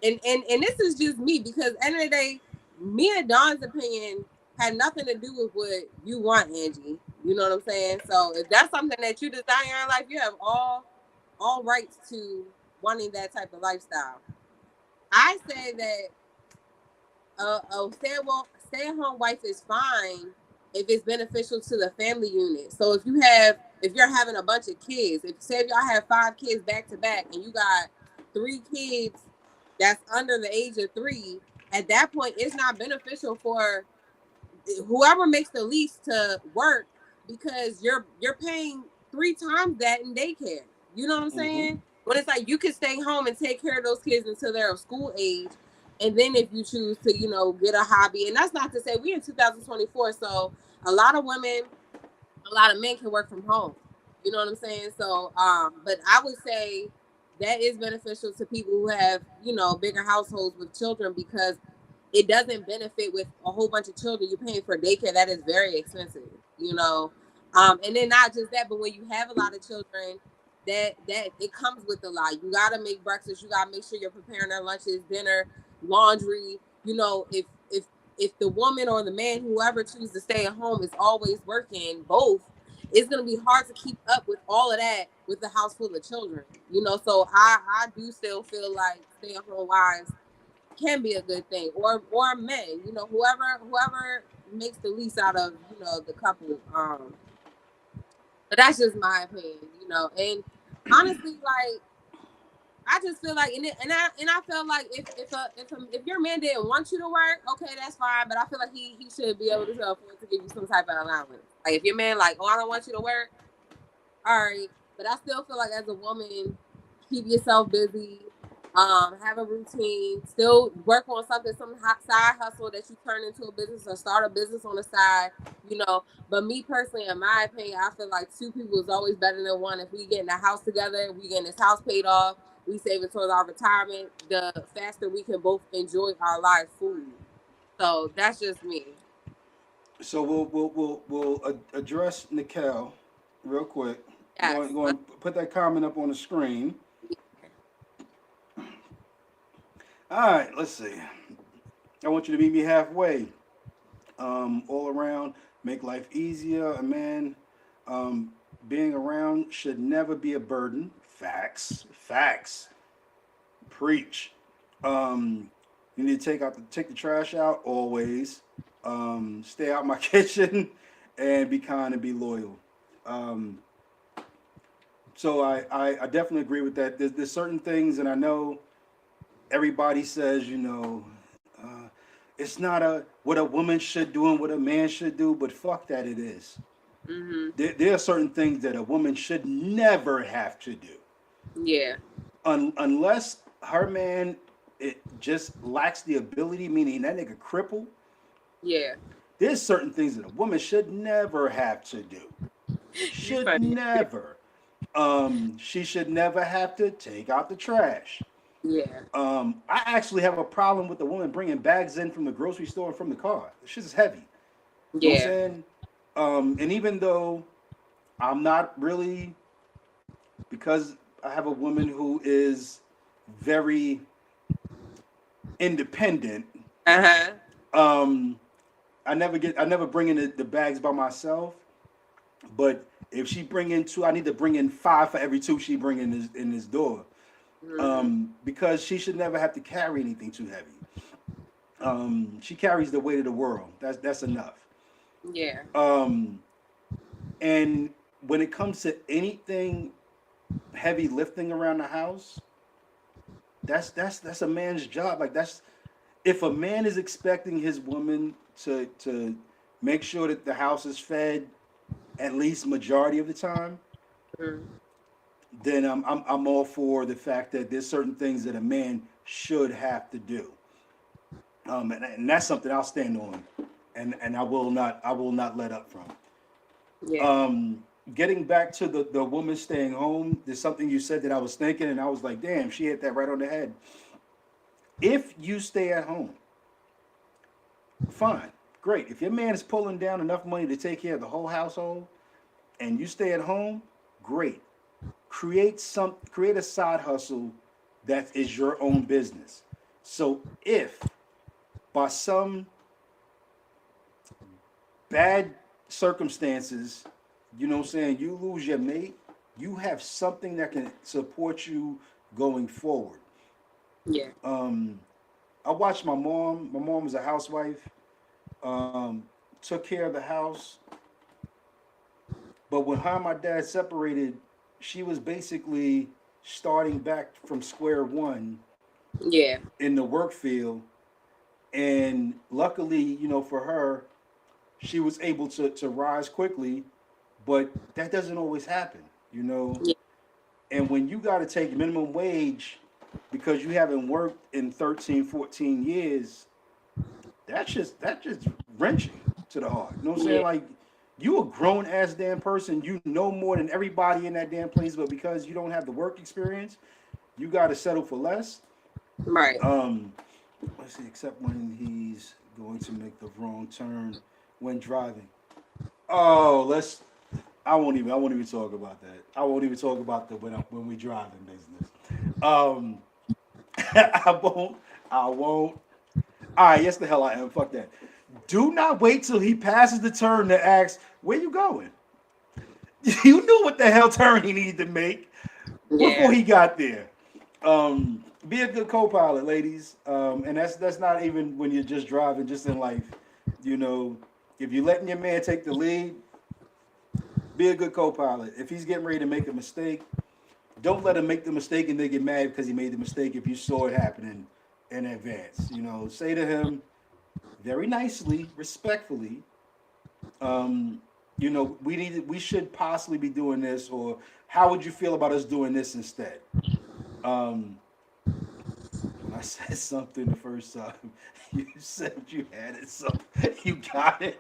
Speaker 2: and this is just me because at the end of the day, me and Don's opinion had nothing to do with what you want, Angie. You know what I'm saying? So if that's something that you desire in life, you have all rights to wanting that type of lifestyle. I say that a stay at home wife is fine if it's beneficial to the family unit. So if you're having a bunch of kids, if say if y'all have 5 kids back to back and you got 3 kids that's under the age of 3, at that point it's not beneficial for whoever makes the least to work because you're paying 3 times that in daycare. You know what I'm
Speaker 1: Mm-hmm.
Speaker 2: saying? When it's like you can stay home and take care of those kids until they're of school age, and then if you choose to, get a hobby, and that's not to say we're in 2024, so a lot of women, a lot of men can work from home. You know what I'm saying? So, but I would say that is beneficial to people who have, bigger households with children because it doesn't benefit with a whole bunch of children. You're paying for daycare that is very expensive. And then not just that, but when you have a lot of children, that it comes with a lot. You gotta make breakfast. You gotta make sure you're preparing their lunches, dinner, laundry. If the woman or the man, whoever chooses to stay at home, is always working, both, it's gonna be hard to keep up with all of that with the house full of children. So I do still feel like stay at home wives can be a good thing, or men, whoever makes the least out of the couple. But that's just my opinion. And honestly, like I just feel like, and I feel like if your man didn't want you to work, okay, that's fine. But I feel like he should be able to afford to give you some type of allowance. Like if your man like, oh, I don't want you to work, all right. But I still feel like as a woman, keep yourself busy, have a routine, still work on something, some hot side hustle that you turn into a business or start a business on the side. But me personally, in my opinion, I feel like 2 people is always better than one. If we get in the house together, we getting this house paid off, we save it towards our retirement, the faster we can both enjoy our lives fully. So that's just me.
Speaker 1: So we'll address Nikel real quick.
Speaker 2: Yes.
Speaker 1: Going to put that comment up on the screen. All right, let's see. I want you to meet me halfway. All around, make life easier. A man being around should never be a burden. Facts, facts. Preach. Um, you need to take the trash out always. Stay out my kitchen, and be kind and be loyal. Um, So I definitely agree with that. There's certain things, and I know everybody says, uh, it's not a what a woman should do and what a man should do, but fuck that, it is.
Speaker 2: Mhm.
Speaker 1: There are certain things that a woman should never have to do,
Speaker 2: Yeah.
Speaker 1: unless her man it just lacks the ability, meaning that nigga crippled.
Speaker 2: Yeah.
Speaker 1: There's certain things that a woman should never have to do.
Speaker 2: You
Speaker 1: Should
Speaker 2: funny.
Speaker 1: never. She should never have to take out the trash.
Speaker 2: Yeah.
Speaker 1: I actually have a problem with the woman bringing bags in from the grocery store and from the car. This shit is heavy. You know what I'm
Speaker 2: Yeah.
Speaker 1: saying? And even though I'm not really, because I have a woman who is very independent.
Speaker 2: Uh huh.
Speaker 1: Um, I never bring in the bags by myself. But if she bring in two, I need to bring in five for every two she bring in this door.
Speaker 2: Mhm.
Speaker 1: Because she should never have to carry anything too heavy. She carries the weight of the world. That's enough.
Speaker 2: Yeah.
Speaker 1: Um, and when it comes to anything heavy lifting around the house, that's a man's job. Like that's if a man is expecting his woman to make sure that the house is fed at least majority of the time,
Speaker 2: Mhm.
Speaker 1: then I'm all for the fact that there's certain things that a man should have to do. And that's something I'll stand on, and I will not let up from.
Speaker 2: Yeah.
Speaker 1: Getting back to the woman staying home, there's something you said that I was thinking, and I was like, damn, she hit that right on the head. If you stay at home, fine, great. If your man is pulling down enough money to take care of the whole household, and you stay at home, great. Create a side hustle that is your own business. So if by some bad circumstances, you know what I'm saying, you lose your mate, you have something that can support you going forward.
Speaker 2: Yeah.
Speaker 1: Um, I watched my mom. My mom was a housewife. Um, took care of the house, but when her and my dad separated, she was basically starting back from square one
Speaker 2: Yeah.
Speaker 1: in the work field. And luckily, for her, she was able to rise quickly, but that doesn't always happen, you know.
Speaker 2: Yeah.
Speaker 1: And when you got to take minimum wage because you haven't worked in 13, 14 years, that's just wrenching to the heart. You know what I'm saying?
Speaker 2: Yeah.
Speaker 1: Like you a grown ass damn person, you know more than everybody in that damn place, but because you don't have the work experience, you got to settle for less.
Speaker 2: Right.
Speaker 1: Um, let's see, except when he's going to make the wrong turn when driving. Oh, let's. I won't even talk about that. I won't even talk about the when we driving business. Um, I won't. I won't. All right, yes, the hell I am. Fuck that. Do not wait till he passes the turn to ask where you going. You knew what the hell turn he needed to make before
Speaker 2: Yeah.
Speaker 1: he got there. Be a good co-pilot, ladies. And that's not even when you're just driving, just in life. You know, if you're letting your man take the lead, be a good co-pilot. If he's getting ready to make a mistake, don't let him make the mistake and then get mad because he made the mistake if you saw it happening in advance. Say to him very nicely, respectfully, we should possibly be doing this, or how would you feel about us doing this instead? Um, when I said something the first time, you said you had it, so you got it.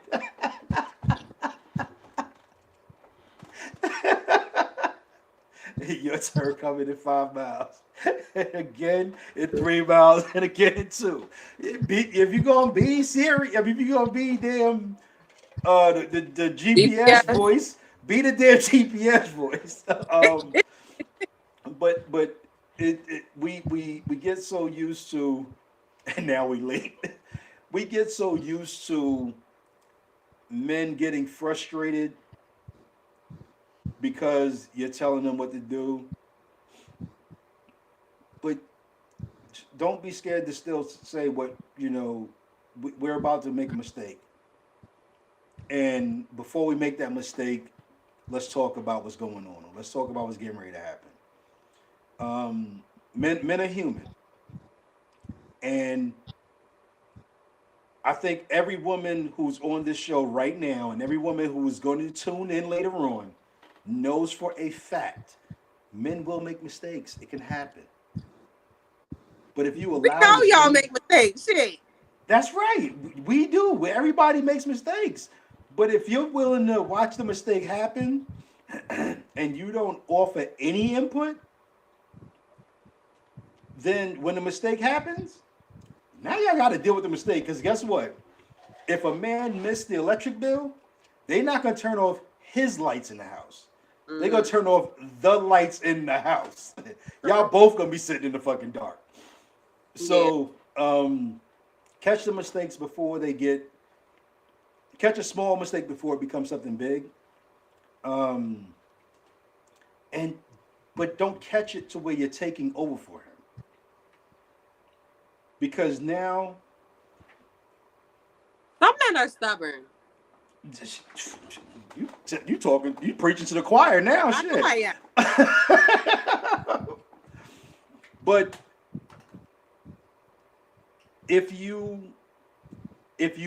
Speaker 1: Your turn coming in 5 miles. And again in 3 miles, and again in two. If you're gonna be serious, if you're gonna be damn the GPS
Speaker 2: DPS.
Speaker 1: voice, be the damn GPS voice. But we get so used to, and now we late. We get so used to men getting frustrated because you're telling them what to do. But don't be scared to still say what we're about to make a mistake, and before we make that mistake, let's talk about what's going on. Let's talk about what's getting ready to happen. Men are human, and I think every woman who's on this show right now, and every woman who is going to tune in later on, knows for a fact men will make mistakes. It can happen. But if you
Speaker 2: We
Speaker 1: allow
Speaker 2: know y'all
Speaker 1: mistakes,
Speaker 2: make mistakes. Shit.
Speaker 1: that's right. We do. Everybody makes mistakes. But if you're willing to watch the mistake happen and you don't offer any input, then when the mistake happens, now y'all got to deal with the mistake. Because guess what? If a man missed the electric bill, they're not going to turn off his lights in the house. They're going to turn off the lights in the house. Y'all both going to be sitting in the fucking dark. So, catch the mistakes before they get, catch a small mistake before it becomes something big. But don't catch it to where you're taking over for him. Because now,
Speaker 2: Some men are stubborn.
Speaker 1: you talking, you preaching to the choir now,
Speaker 2: I
Speaker 1: shit.
Speaker 2: know I am.
Speaker 1: But if you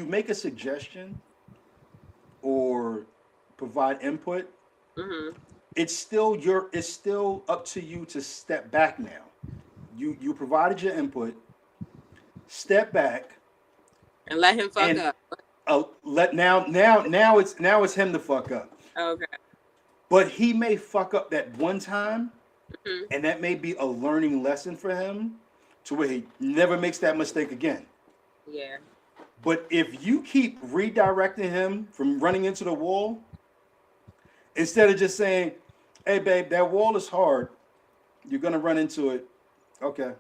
Speaker 1: make a suggestion or provide input, it's still up to you to step back now. You provided your input, step back,
Speaker 2: And let him fuck up.
Speaker 1: Now it's him to fuck up.
Speaker 2: Okay.
Speaker 1: But he may fuck up that one time, and that may be a learning lesson for him to where he never makes that mistake again.
Speaker 2: Yeah.
Speaker 1: But if you keep redirecting him from running into the wall, instead of just saying, hey, babe, that wall is hard. You're going to run into it. Okay.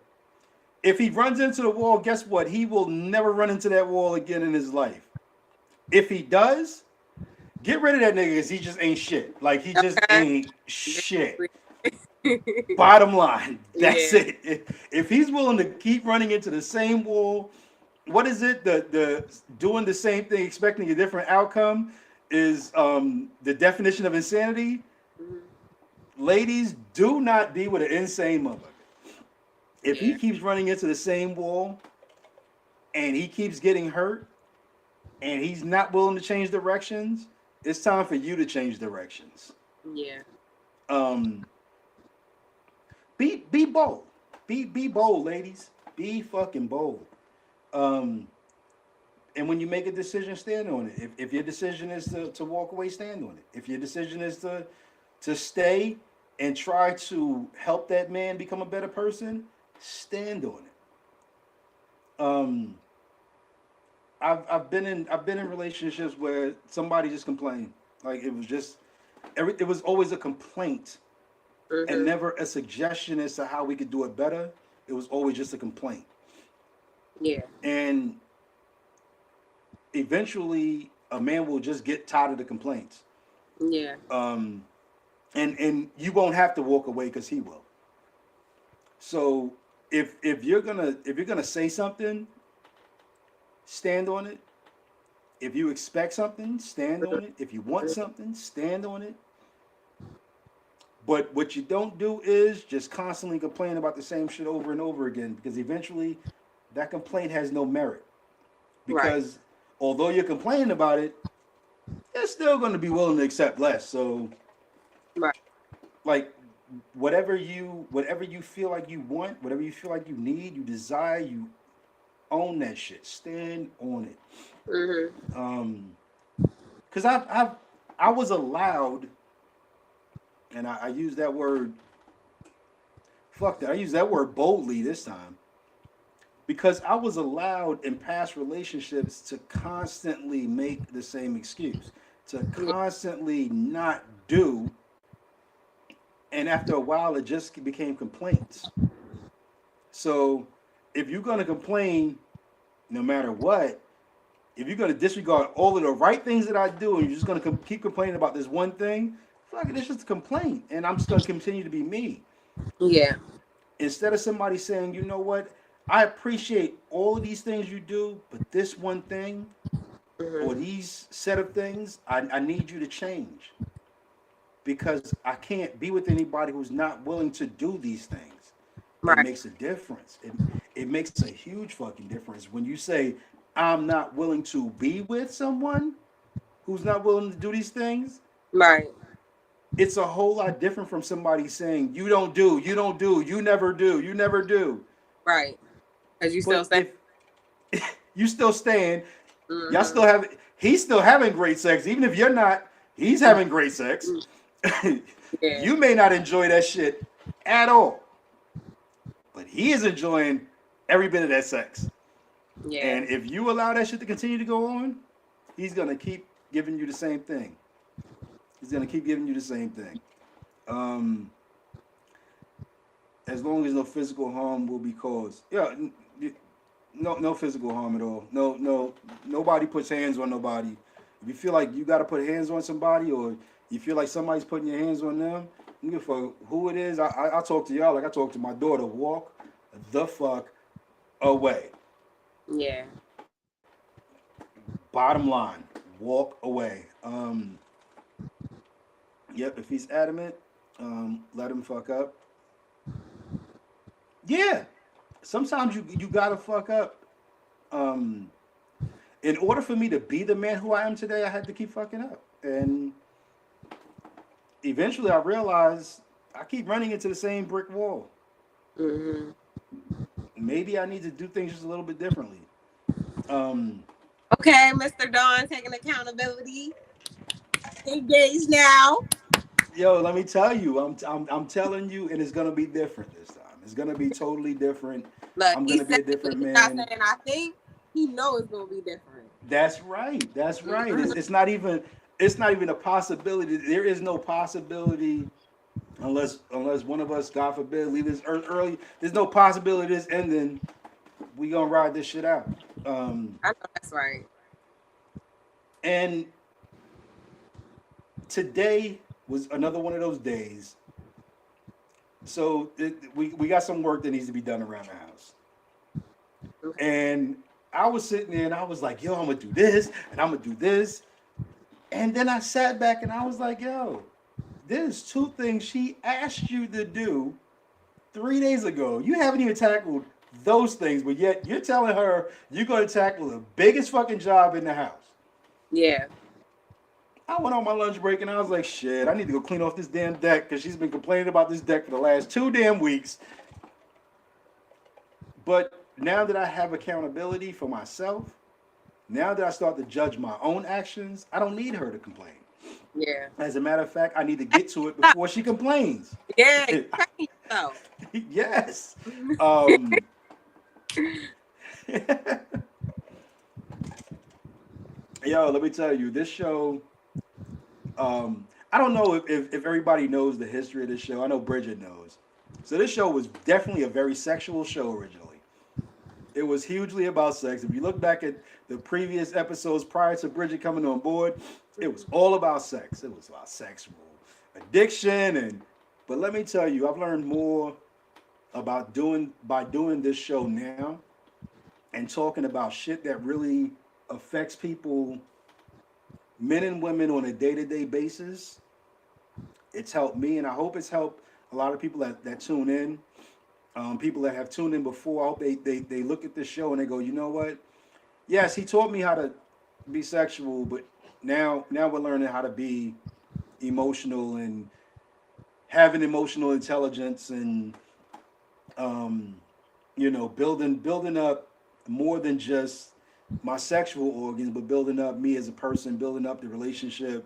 Speaker 1: If he runs into the wall, guess what? He will never run into that wall again in his life. If he does, get rid of that nigga because he just ain't shit. Like, he just ain't shit. Bottom line, that's it. If he's willing to keep running into the same wall, what is it? The doing the same thing, expecting a different outcome is the definition of insanity. Ladies, do not be with an insane motherfucker. If he keeps running into the same wall and he keeps getting hurt and he's not willing to change directions, it's time for you to change directions.
Speaker 2: Yeah.
Speaker 1: Be bold. Be bold, ladies. Be fucking bold. And when you make a decision, stand on it. If your decision is to walk away, stand on it. If your decision is to stay and try to help that man become a better person, stand on it. I've been in relationships where somebody just complained. Like it was always a complaint and never a suggestion as to how we could do it better. It was always just a complaint.
Speaker 2: Yeah.
Speaker 1: And eventually a man will just get tired of the complaints.
Speaker 2: Yeah.
Speaker 1: And you won't have to walk away because he will. So if you're gonna say something, stand on it. If you expect something, stand on it. If you want something, stand on it. But what you don't do is just constantly complain about the same shit over and over again, because eventually that complaint has no merit. Because although you're complaining about it, they're still going to be willing to accept less. So, like, whatever you feel like you want, whatever you feel like you need, you desire, you own that shit. Stand on it. Because I was allowed, and I use that word. Fuck that. I use that word boldly this time. Because I was allowed in past relationships to constantly make the same excuse, to constantly not do. And after a while, it just became complaints. So if you're going to complain no matter what, if you're going to disregard all of the right things that I do and you're just going to keep complaining about this one thing, fuck it, it's just a complaint. And I'm just going to continue to be me.
Speaker 2: Yeah.
Speaker 1: Instead of somebody saying, you know what, I appreciate all of these things you do, but this one thing or these set of things, I need you to change. because I can't be with anybody who's not willing to do these things. It
Speaker 2: Right.
Speaker 1: makes a difference. It makes a huge fucking difference when you say I'm not willing to be with someone who's not willing to do these things.
Speaker 2: Right.
Speaker 1: It's a whole lot different from somebody saying you don't do, you don't do, you never do, you never do.
Speaker 2: Right. Because you still
Speaker 1: But
Speaker 2: say,
Speaker 1: if you still staying, y'all
Speaker 2: mm-hmm.
Speaker 1: still have, he's still having great sex, even if you're not, he's having great sex.
Speaker 2: Yeah.
Speaker 1: You may not enjoy that shit at all, but he is enjoying every bit of that sex.
Speaker 2: Yeah.
Speaker 1: And if you allow that shit to continue to go on, he's gonna keep giving you the same thing. He's gonna keep giving you the same thing. Um, as long as no physical harm will be caused. Yeah, no physical harm at all. Nobody puts hands on nobody. If you feel like you got to put hands on somebody, or you feel like somebody's putting your hands on them, you give a fuck who it is. I talk to y'all like I talk to my daughter. Walk the fuck away.
Speaker 2: Yeah.
Speaker 1: Bottom line, walk away. Yep, if he's adamant, let him fuck up. Yeah, sometimes you gotta fuck up. Um, in order for me to be the man who I am today, I had to keep fucking up, and eventually I realized I keep running into the same brick wall.
Speaker 2: Mm-hmm.
Speaker 1: Maybe I need to do things just a little bit differently. Um,
Speaker 2: Okay, Mr. Don taking accountability. Engaged now.
Speaker 1: yo, let me tell you, I'm telling you, and it's gonna be different this time. It's gonna be totally different.
Speaker 2: Look,
Speaker 1: I'm
Speaker 2: he
Speaker 1: gonna be
Speaker 2: said
Speaker 1: a different
Speaker 2: he's not
Speaker 1: man.
Speaker 2: saying I think. He know it's gonna be different.
Speaker 1: That's right. That's right.
Speaker 2: Mhm.
Speaker 1: It's not even a possibility. There is no possibility unless one of us, God forbid, leave this earth early. There's no possibility of this ending. We gonna ride this shit out.
Speaker 2: I know that's right.
Speaker 1: And today was another one of those days. So we got some work that needs to be done around the house.
Speaker 2: Okay.
Speaker 1: And I was sitting there and I was like, yo, I'm gonna do this and I'm gonna do this. And then I sat back and I was like, yo, there's two things she asked you to do 3 days ago. You haven't even tackled those things, but yet you're telling her you're gonna tackle the biggest fucking job in the house.
Speaker 2: Yeah.
Speaker 1: I went on my lunch break and I was like, shit, I need to go clean off this damn deck because she's been complaining about this deck for the last 2 damn weeks. But now that I have accountability for myself, now that I start to judge my own actions, I don't need her to complain.
Speaker 2: Yeah.
Speaker 1: As a matter of fact, I need to get to it before she complains.
Speaker 2: Yeah. So.
Speaker 1: Yes. Yo, let me tell you, this show, I don't know if everybody knows the history of this show. I know Bridget knows. So this show was definitely a very sexual show originally. It was hugely about sex. If you look back at the previous episodes prior to Bridget coming on board, it was all about sex. It was about sexual addiction, but let me tell you, I've learned more about doing this show now and talking about shit that really affects people, men and women, on a day-to-day basis. It's helped me, and I hope it's helped a lot of people that tune in. People that have tuned in before, I hope they look at this show and they go, you know what? Yes, he taught me how to be sexual, but now we're learning how to be emotional and having emotional intelligence and building up more than just my sexual organs, but building up me as a person, building up the relationship.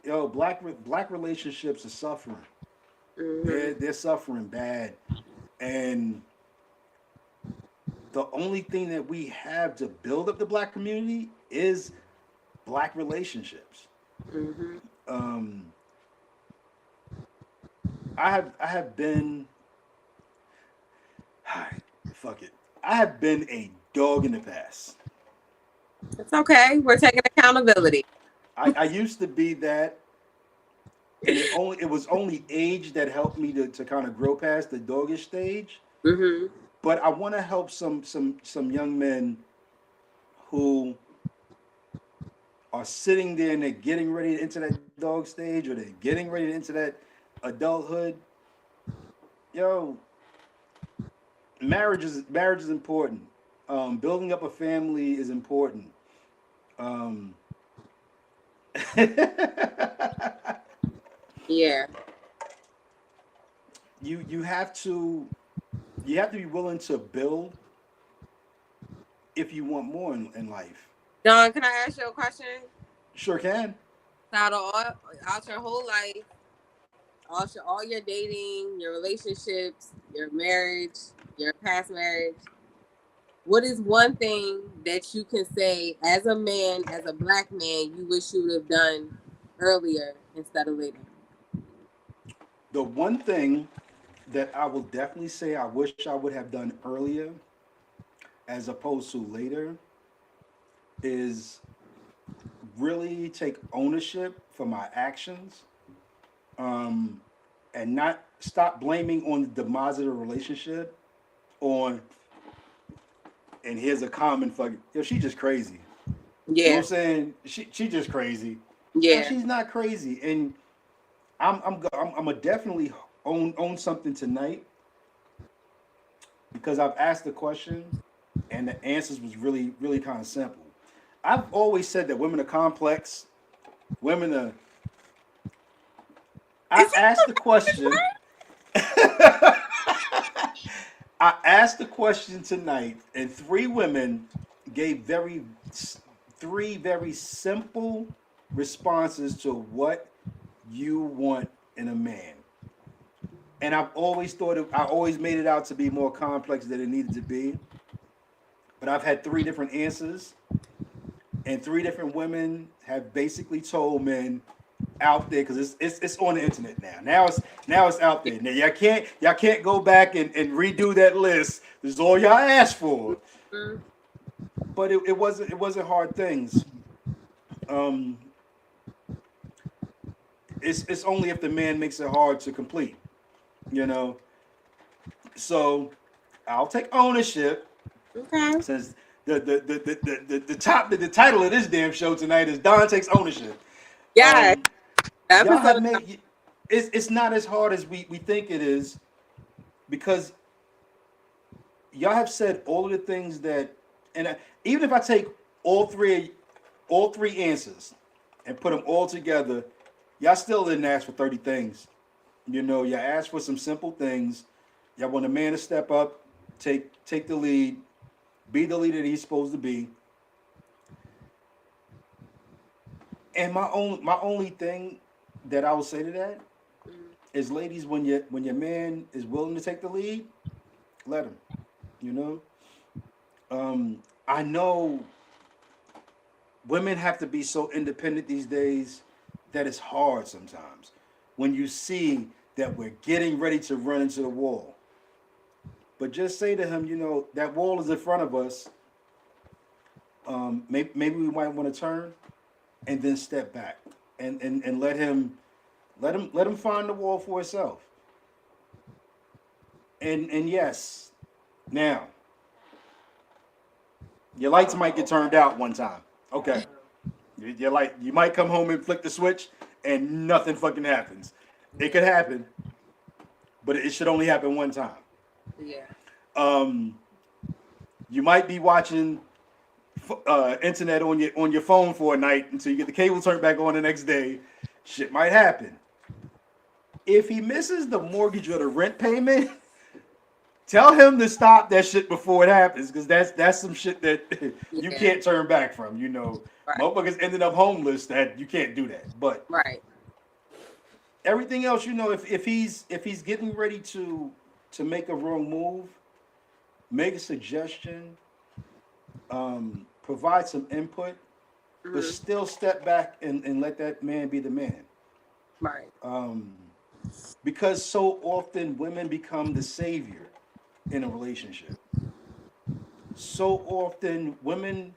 Speaker 1: Black relationships are suffering.
Speaker 2: Mm-hmm.
Speaker 1: They're suffering bad, and the only thing that we have to build up the black community is black relationships.
Speaker 2: Mm-hmm.
Speaker 1: I have been fuck it. I have been a dog in the past.
Speaker 2: It's okay. We're taking accountability.
Speaker 1: I used to be that, and it was only age that helped me to kind of grow past the doggish stage.
Speaker 2: Mm-hmm.
Speaker 1: But I want to help some young men who are sitting there and they're getting ready to enter that dog stage, or they're getting ready to enter that adulthood, yo, marriage is important. Building up a family is important. Um,
Speaker 2: Yeah.
Speaker 1: you have to you have to be willing to build if you want more in life.
Speaker 2: Don, can I ask you a question?
Speaker 1: Sure can.
Speaker 2: Out your whole life, all your dating, your relationships, your marriage, your past marriage, what is one thing that you can say as a man, as a black man, you wish you would have done earlier instead of later?
Speaker 1: The one thing that I will definitely say I wish I would have done earlier as opposed to later is really take ownership for my actions, um, and not stop blaming on the demise of the relationship on, and here's a common fucking, yo, she just crazy. You know what
Speaker 2: Yeah,
Speaker 1: I'm saying? She just crazy. No,
Speaker 2: yeah.
Speaker 1: she's not crazy. And I'm a definitely own something tonight because I've asked the question and the answers was really kind of simple. I've always said that women are complex. Women are. I
Speaker 2: Is it
Speaker 1: asked the question. I asked the question tonight, and three women gave three very simple responses to what you want in a man. And I always made it out to be more complex than it needed to be. But I've had three different answers, and three different women have basically told men out there because it's on the internet now. Now it's out there. Now y'all can't go back and redo that list. This is all y'all asked for.
Speaker 2: mm,
Speaker 1: But it wasn't hard things. Um, it's only if the man makes it hard to complete, you know. So I'll take ownership
Speaker 2: okay?
Speaker 1: since the title of this damn show tonight is Don Takes Ownership.
Speaker 2: Yeah,
Speaker 1: Um, y'all have
Speaker 2: episode.
Speaker 1: made it's not as hard as we think it is because y'all have said all of the things that, and even if I take all three answers and put them all together, y'all still didn't ask for 30 things. You know, you asked for some simple things. Y'all want a man to step up, take the lead, be the leader that he's supposed to be. And my only thing that I will say to that is, ladies, when your man is willing to take the lead, let him. You know, I know women have to be so independent these days that it's hard sometimes when you see that we're getting ready to run into the wall. But just say to him, you know, that wall is in front of us. Maybe we might want to turn and then step back and let him find the wall for himself. And yes, now your lights might get turned out one time. Okay, your light, you might come home and flick the switch and nothing fucking happens. It could happen, but it should only happen one time.
Speaker 2: Yeah,
Speaker 1: Um, you might be watching internet on your phone for a night until you get the cable turned back on the next day. Shit might happen. If he misses the mortgage or the rent payment, tell him to stop that shit before it happens, because that's some shit that you
Speaker 2: yeah,
Speaker 1: can't turn back from. You know,
Speaker 2: right,
Speaker 1: motherfuckers ended up homeless. That you can't do that. But
Speaker 2: right,
Speaker 1: everything else, you know, if he's getting ready to make a wrong move, make a suggestion, provide some input, but
Speaker 2: hmm,
Speaker 1: still step back and let that man be the man.
Speaker 2: right,
Speaker 1: Um, because so often women become the savior in a relationship. So often women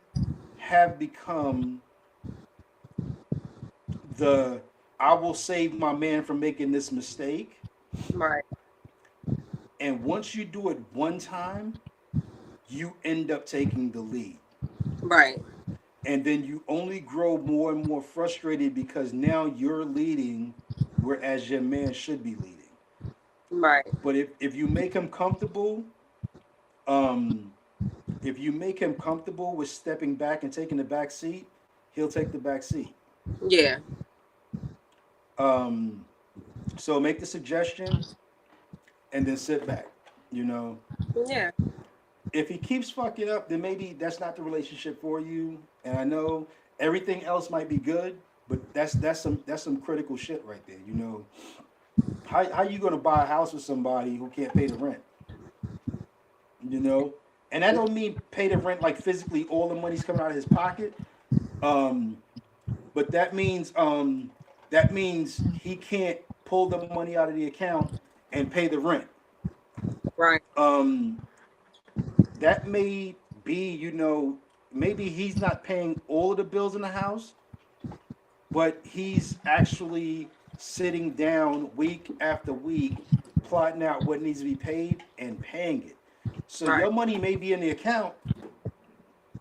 Speaker 1: have become the I will save my man from making this mistake.
Speaker 2: right,
Speaker 1: And once you do it one time, you end up taking the lead.
Speaker 2: right.
Speaker 1: and then you only grow more and more frustrated because now you're leading, whereas your man should be leading.
Speaker 2: Right.
Speaker 1: But if you make him comfortable, um, if you make him comfortable with stepping back and taking the back seat, he'll take the back seat.
Speaker 2: Yeah.
Speaker 1: Um, so make the suggestion and then sit back. You know,
Speaker 2: Yeah.
Speaker 1: if he keeps fucking up, then maybe that's not the relationship for you. And I know everything else might be good, but that's some critical shit right there. You know, how you gonna buy a house with somebody who can't pay the rent? You know, and I don't mean pay the rent like physically all the money's coming out of his pocket. Um, but that means he can't pull the money out of the account and pay the rent.
Speaker 2: Right.
Speaker 1: Um, that may be, maybe he's not paying all of the bills in the house, but he's actually sitting down week after week, plotting out what needs to be paid and paying it. So
Speaker 2: Right.
Speaker 1: your money may be in the account.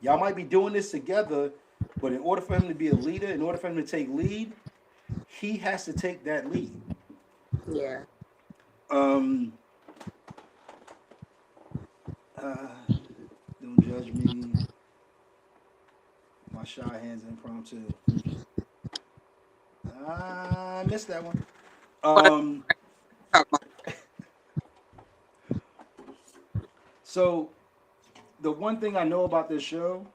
Speaker 1: Y'all might be doing this together, but in order for him to be a leader, in order for him to take lead, he has to take that lead.
Speaker 2: Yeah.
Speaker 1: Um, uh, don't judge me. My shy hands impromptu. I missed that one.
Speaker 2: What
Speaker 1: Um,
Speaker 2: I talk about.
Speaker 1: so the one thing I know about this show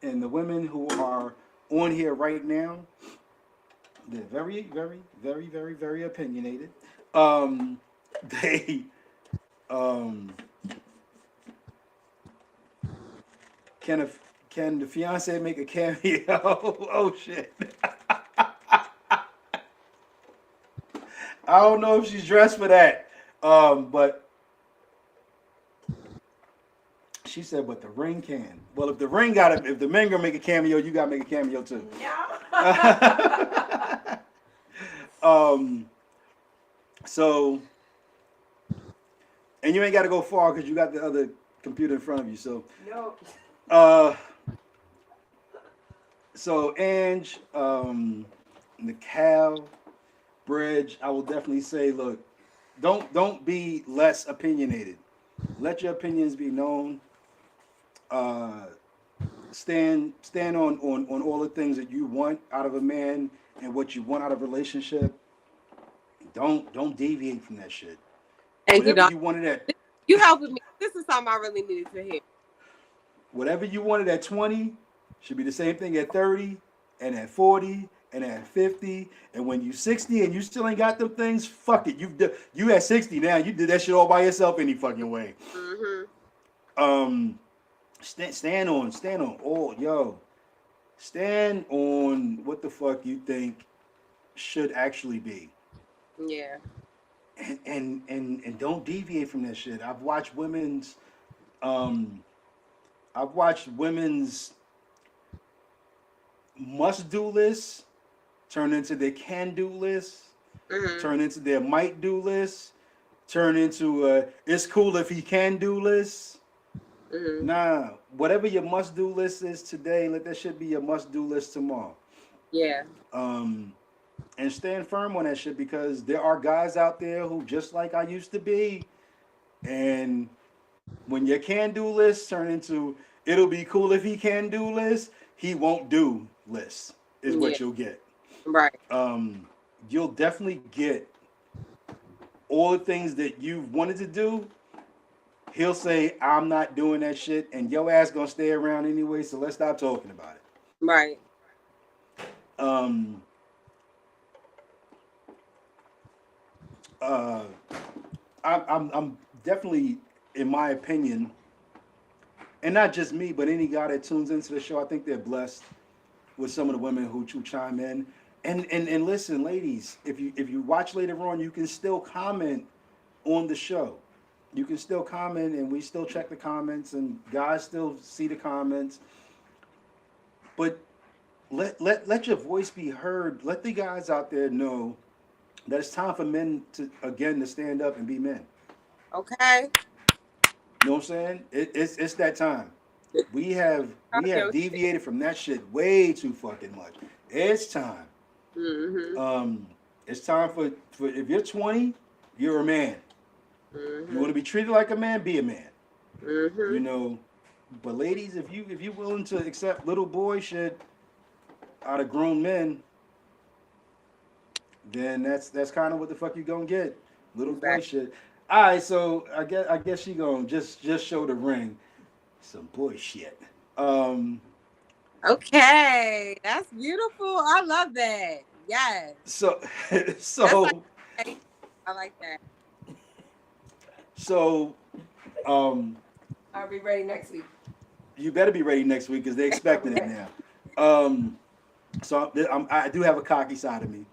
Speaker 1: and the women who are on here right now, they're very, very, very, very, very opinionated. Um, they, um, can a, can the fiance make a cameo? Oh shit! I don't know if she's dressed for that. But she said, "But the ring can." Well, if the ring got it, if the men gonna make a cameo, you gotta make a cameo too.
Speaker 3: Yeah.
Speaker 1: um. So, and you ain't got to go far because you got the other computer in front of you. So,
Speaker 3: No.
Speaker 1: uh, so Ange, Nicole, Bridge, I will definitely say, look, don't be less opinionated. Let your opinions be known. Uh, stand on all the things that you want out of a man and what you want out of a relationship. Don't deviate from that shit.
Speaker 2: Thank you,
Speaker 1: Whatever
Speaker 2: Doc.
Speaker 1: you wanted at
Speaker 2: You helping me. This is something I really needed to hear.
Speaker 1: whatever you wanted at 20 should be the same thing at 30 and at 40 and at 50. And when you 60 and you still ain't got them things, fuck it. You at 60 now. You did that shit all by yourself any fucking way.
Speaker 2: Mm-hmm.
Speaker 1: Um, stand on all yo. Stand on what the fuck you think should actually be.
Speaker 2: Yeah.
Speaker 1: And don't deviate from that shit. Um I've watched women's must do lists turn into their can do lists,
Speaker 2: Mm-hmm.
Speaker 1: turn into their might do lists, turn into it's cool if he can do lists.
Speaker 2: Mm-hmm.
Speaker 1: Nah, whatever your must do list is today, let that shit be your must do list tomorrow.
Speaker 2: Yeah.
Speaker 1: Um, and stand firm on that shit because there are guys out there who just like I used to be, and when your can do list turn into it'll be cool if he can do list, he won't do lists is
Speaker 2: Yeah.
Speaker 1: what you'll get.
Speaker 2: Right.
Speaker 1: You'll definitely get all the things that you've wanted to do. He'll say, I'm not doing that shit, and your ass gonna stay around anyway, so let's stop talking about it.
Speaker 2: Right.
Speaker 1: Um, uh, I'm definitely, in my opinion, and not just me, but any guy that tunes into the show, I think they're blessed with some of the women who chime in. And listen, ladies, if you watch later on, you can still comment on the show. You can still comment, and we still check the comments, and guys still see the comments. But let your voice be heard. Let the guys out there know that it's time for men to stand up and be men.
Speaker 2: Okay.
Speaker 1: You know what I'm saying? It's that time. We have deviated from that shit way too fucking much. It's time.
Speaker 2: Mm-hmm.
Speaker 1: It's time for if you're 20, you're a man. You want to be treated like a man, be a man. You
Speaker 2: Mm-hmm.
Speaker 1: know, but ladies, if you willing to accept little boy shit out of grown men, then that's kind of what the fuck you gonna get. Little boy
Speaker 2: Exactly.
Speaker 1: shit. All right, so I guess she gonna just show the ring. Some bullshit. Um,
Speaker 2: Okay, that's beautiful. I love that. Yes,
Speaker 1: so
Speaker 2: that's like
Speaker 1: so
Speaker 2: I like that.
Speaker 1: so um,
Speaker 3: I'll be ready next week.
Speaker 1: you better be ready next week because they're expecting it now. Um, I do have a cocky side of me.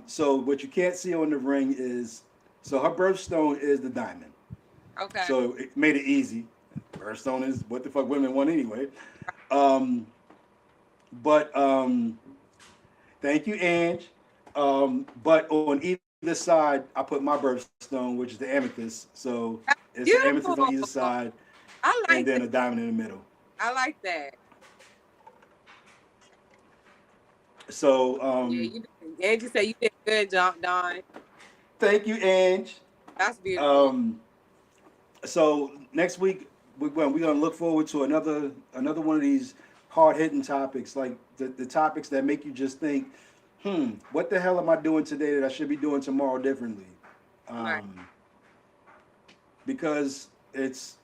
Speaker 1: So what you can't see on the ring is so her birthstone is the diamond.
Speaker 2: Okay.
Speaker 1: So it made it easy. Birthstone is what the fuck women want anyway. Um, but thank you, Ange. But on either side, I put my birthstone, which is the amethyst. So
Speaker 2: That's
Speaker 1: it's an amethyst on
Speaker 2: beautiful.
Speaker 1: either side,
Speaker 2: I
Speaker 1: and
Speaker 2: like
Speaker 1: then
Speaker 2: that.
Speaker 1: a diamond in the middle.
Speaker 2: I like that.
Speaker 1: So
Speaker 2: Yeah, Angie said you did good, Don.
Speaker 1: thank you, Ange.
Speaker 2: That's beautiful.
Speaker 1: Um, so next week we're gonna look forward to another one of these hard hitting topics, like the topics that make you just think, what the hell am I doing today that I should be doing tomorrow differently?
Speaker 2: Right.
Speaker 1: Because it's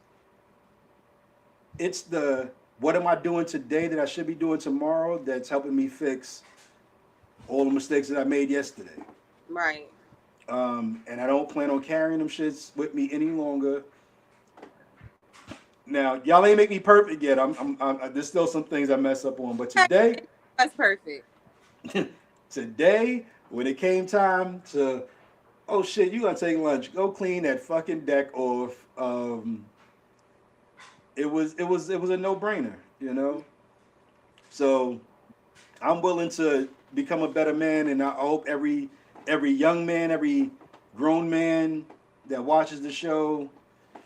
Speaker 1: the what am I doing today that I should be doing tomorrow that's helping me fix all the mistakes that I made yesterday.
Speaker 2: Right.
Speaker 1: And I don't plan on carrying them shits with me any longer. Now, y'all ain't make me perfect yet. There's still some things I mess up on, but today,
Speaker 2: That's perfect.
Speaker 1: today, when it came time to, oh shit, you gonna take lunch? Go clean that fucking deck off. It was a no brainer, you know. So I'm willing to become a better man, and I hope every young man, every grown man that watches the show,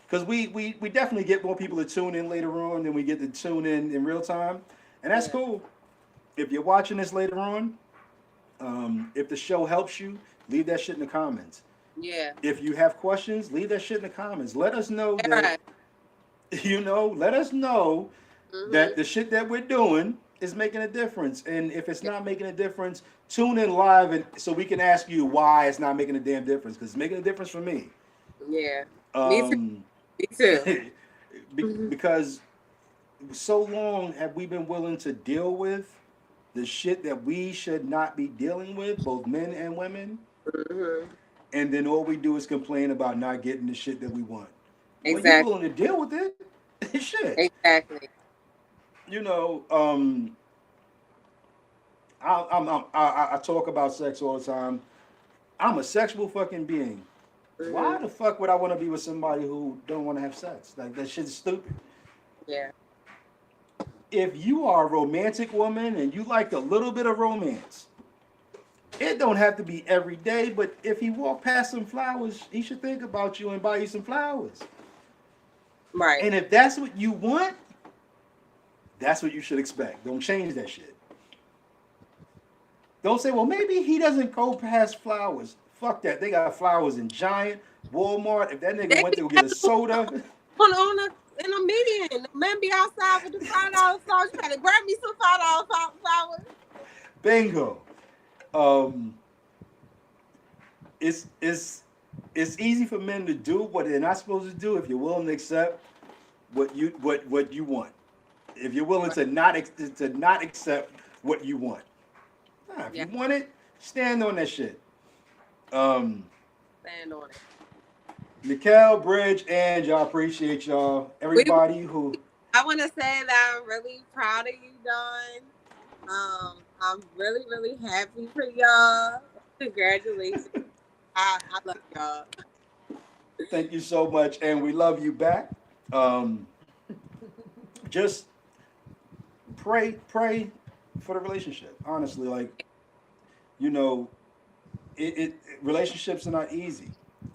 Speaker 1: because we definitely get more people to tune in later on than we get to tune in real time, and that's
Speaker 2: Yeah.
Speaker 1: cool. If you're watching this later on, if the show helps you, leave that shit in the comments.
Speaker 2: Yeah.
Speaker 1: If you have questions, leave that shit in the comments. Let us know
Speaker 2: All
Speaker 1: that
Speaker 2: right.
Speaker 1: let us know that
Speaker 2: Mm-hmm.
Speaker 1: the shit that we're doing is making a difference. And if it's not making a difference, tune in live and so we can ask you why it's not making a damn difference. Because it's making a difference for me.
Speaker 2: Yeah. Me too.
Speaker 1: Um,
Speaker 2: Me too. Mm-hmm.
Speaker 1: because so long have we been willing to deal with the shit that we should not be dealing with, both men and women.
Speaker 2: Mm-hmm.
Speaker 1: And then all we do is complain about not getting the shit that we want. Well, you
Speaker 2: Exactly.
Speaker 1: willing to deal with it? Shit.
Speaker 2: Exactly.
Speaker 1: You know, I talk about sex all the time. I'm a sexual fucking being. Why
Speaker 2: Mm-hmm.
Speaker 1: the fuck would I want to be with somebody who don't want to have sex? Like that shit's stupid.
Speaker 2: Yeah.
Speaker 1: If you are a romantic woman and you like a little bit of romance, it don't have to be every day, but if he walk past some flowers, he should think about you and buy you some flowers.
Speaker 2: Right.
Speaker 1: And if that's what you want, that's what you should expect. Don't change that shit. Don't say, well, maybe he doesn't go past flowers. Fuck that. They got flowers in Giant, Walmart. If that nigga
Speaker 2: They
Speaker 1: went
Speaker 2: be
Speaker 1: to go get a soda,
Speaker 2: on a in a median. The men be outside with the $5 flowers. You gotta grab me some $5 flowers.
Speaker 1: bingo. Um, it's easy for men to do what they're not supposed to do if you're willing to accept what you want. If you're willing to not accept what you want. Nah, if
Speaker 2: Yeah.
Speaker 1: you want it, stand on that shit. Um,
Speaker 2: Stand on it.
Speaker 1: Nicole, Bridge, and y'all appreciate y'all. Everybody who
Speaker 2: I want to say that I'm really proud of you, Don. I'm really, really happy for y'all. Congratulations. I love y'all.
Speaker 1: thank you so much, and we love you back. Um, just pray for the relationship. Honestly, like you know, it relationships are not easy.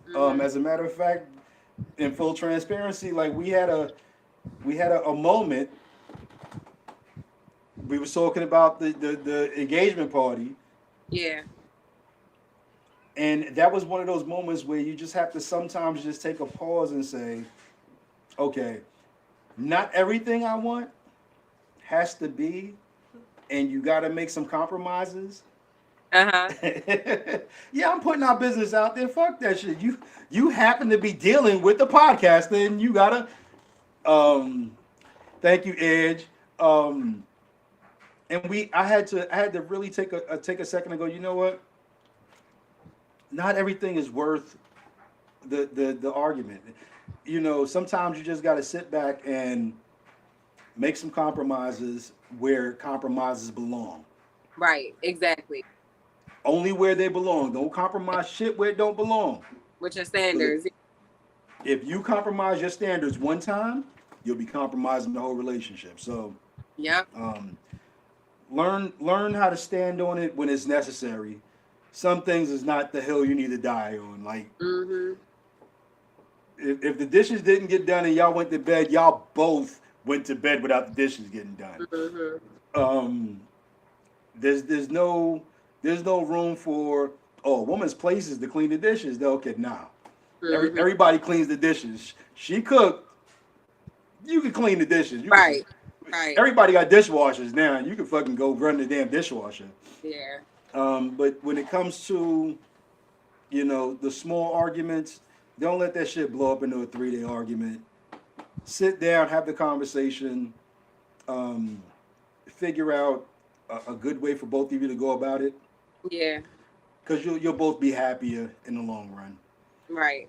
Speaker 2: Mm-hmm.
Speaker 1: As a matter of fact, in full transparency, like we had we had a moment. We were talking about the engagement party,
Speaker 2: Yeah.
Speaker 1: and that was one of those moments where you just have to sometimes just take a pause and say, okay, not everything I want has to be, and you got to make some compromises. Yeah, I'm putting our business out there. Fuck that shit. You happen to be dealing with the podcast, then you gotta. Thank you, Edge. And I had to really take a second and go. You know what? Not everything is worth the argument. You know, sometimes you just got to sit back and make some compromises where compromises belong.
Speaker 2: Right. Exactly.
Speaker 1: Only where they belong. Don't compromise shit where it don't belong.
Speaker 2: With your standards.
Speaker 1: If you compromise your standards one time, you'll be compromising the whole relationship. So,
Speaker 2: Yep.
Speaker 1: learn how to stand on it when it's necessary. Some things is not the hill you need to die on. Like, if the dishes didn't get done and y'all went to bed, y'all both went to bed without the dishes getting done. There's no room for a woman's place is to clean the dishes. Okay, now everybody cleans the dishes. She cooked. You can clean the dishes.
Speaker 2: Right.
Speaker 1: Everybody got dishwashers now. You can fucking go run the damn dishwasher.
Speaker 2: Yeah.
Speaker 1: But when it comes to, you know, the small arguments, don't let that shit blow up into a 3-day argument. Sit down, have the conversation, figure out a good way for both of you to go about it.
Speaker 2: Yeah.
Speaker 1: Because you'll both be happier in the long run.
Speaker 2: Right.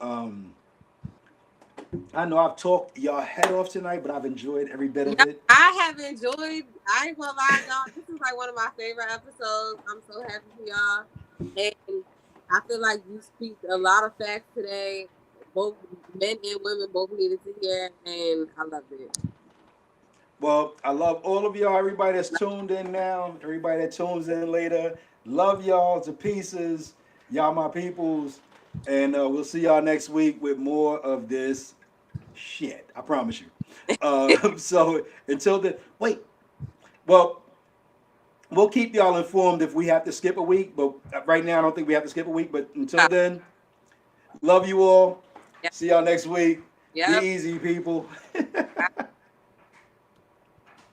Speaker 1: I know I've talked y'all head off tonight, but I've enjoyed every bit of it.
Speaker 2: I have enjoyed. I ain't gonna lie, y'all. This is like one of my favorite episodes. I'm so happy for y'all, and I feel like you speak a lot of facts today. Both men and women both needed to hear, and I loved it.
Speaker 1: Well, I love all of y'all. Everybody that's tuned in now, everybody that tunes in later. Love y'all to pieces. Y'all my peoples. And we'll see y'all next week with more of this shit. I promise you. So until then, wait. Well, we'll keep y'all informed if we have to skip a week. But right now, I don't think we have to skip a week. But until then, love you all.
Speaker 2: Yep.
Speaker 1: See y'all next week.
Speaker 2: Yep.
Speaker 1: Be easy, people.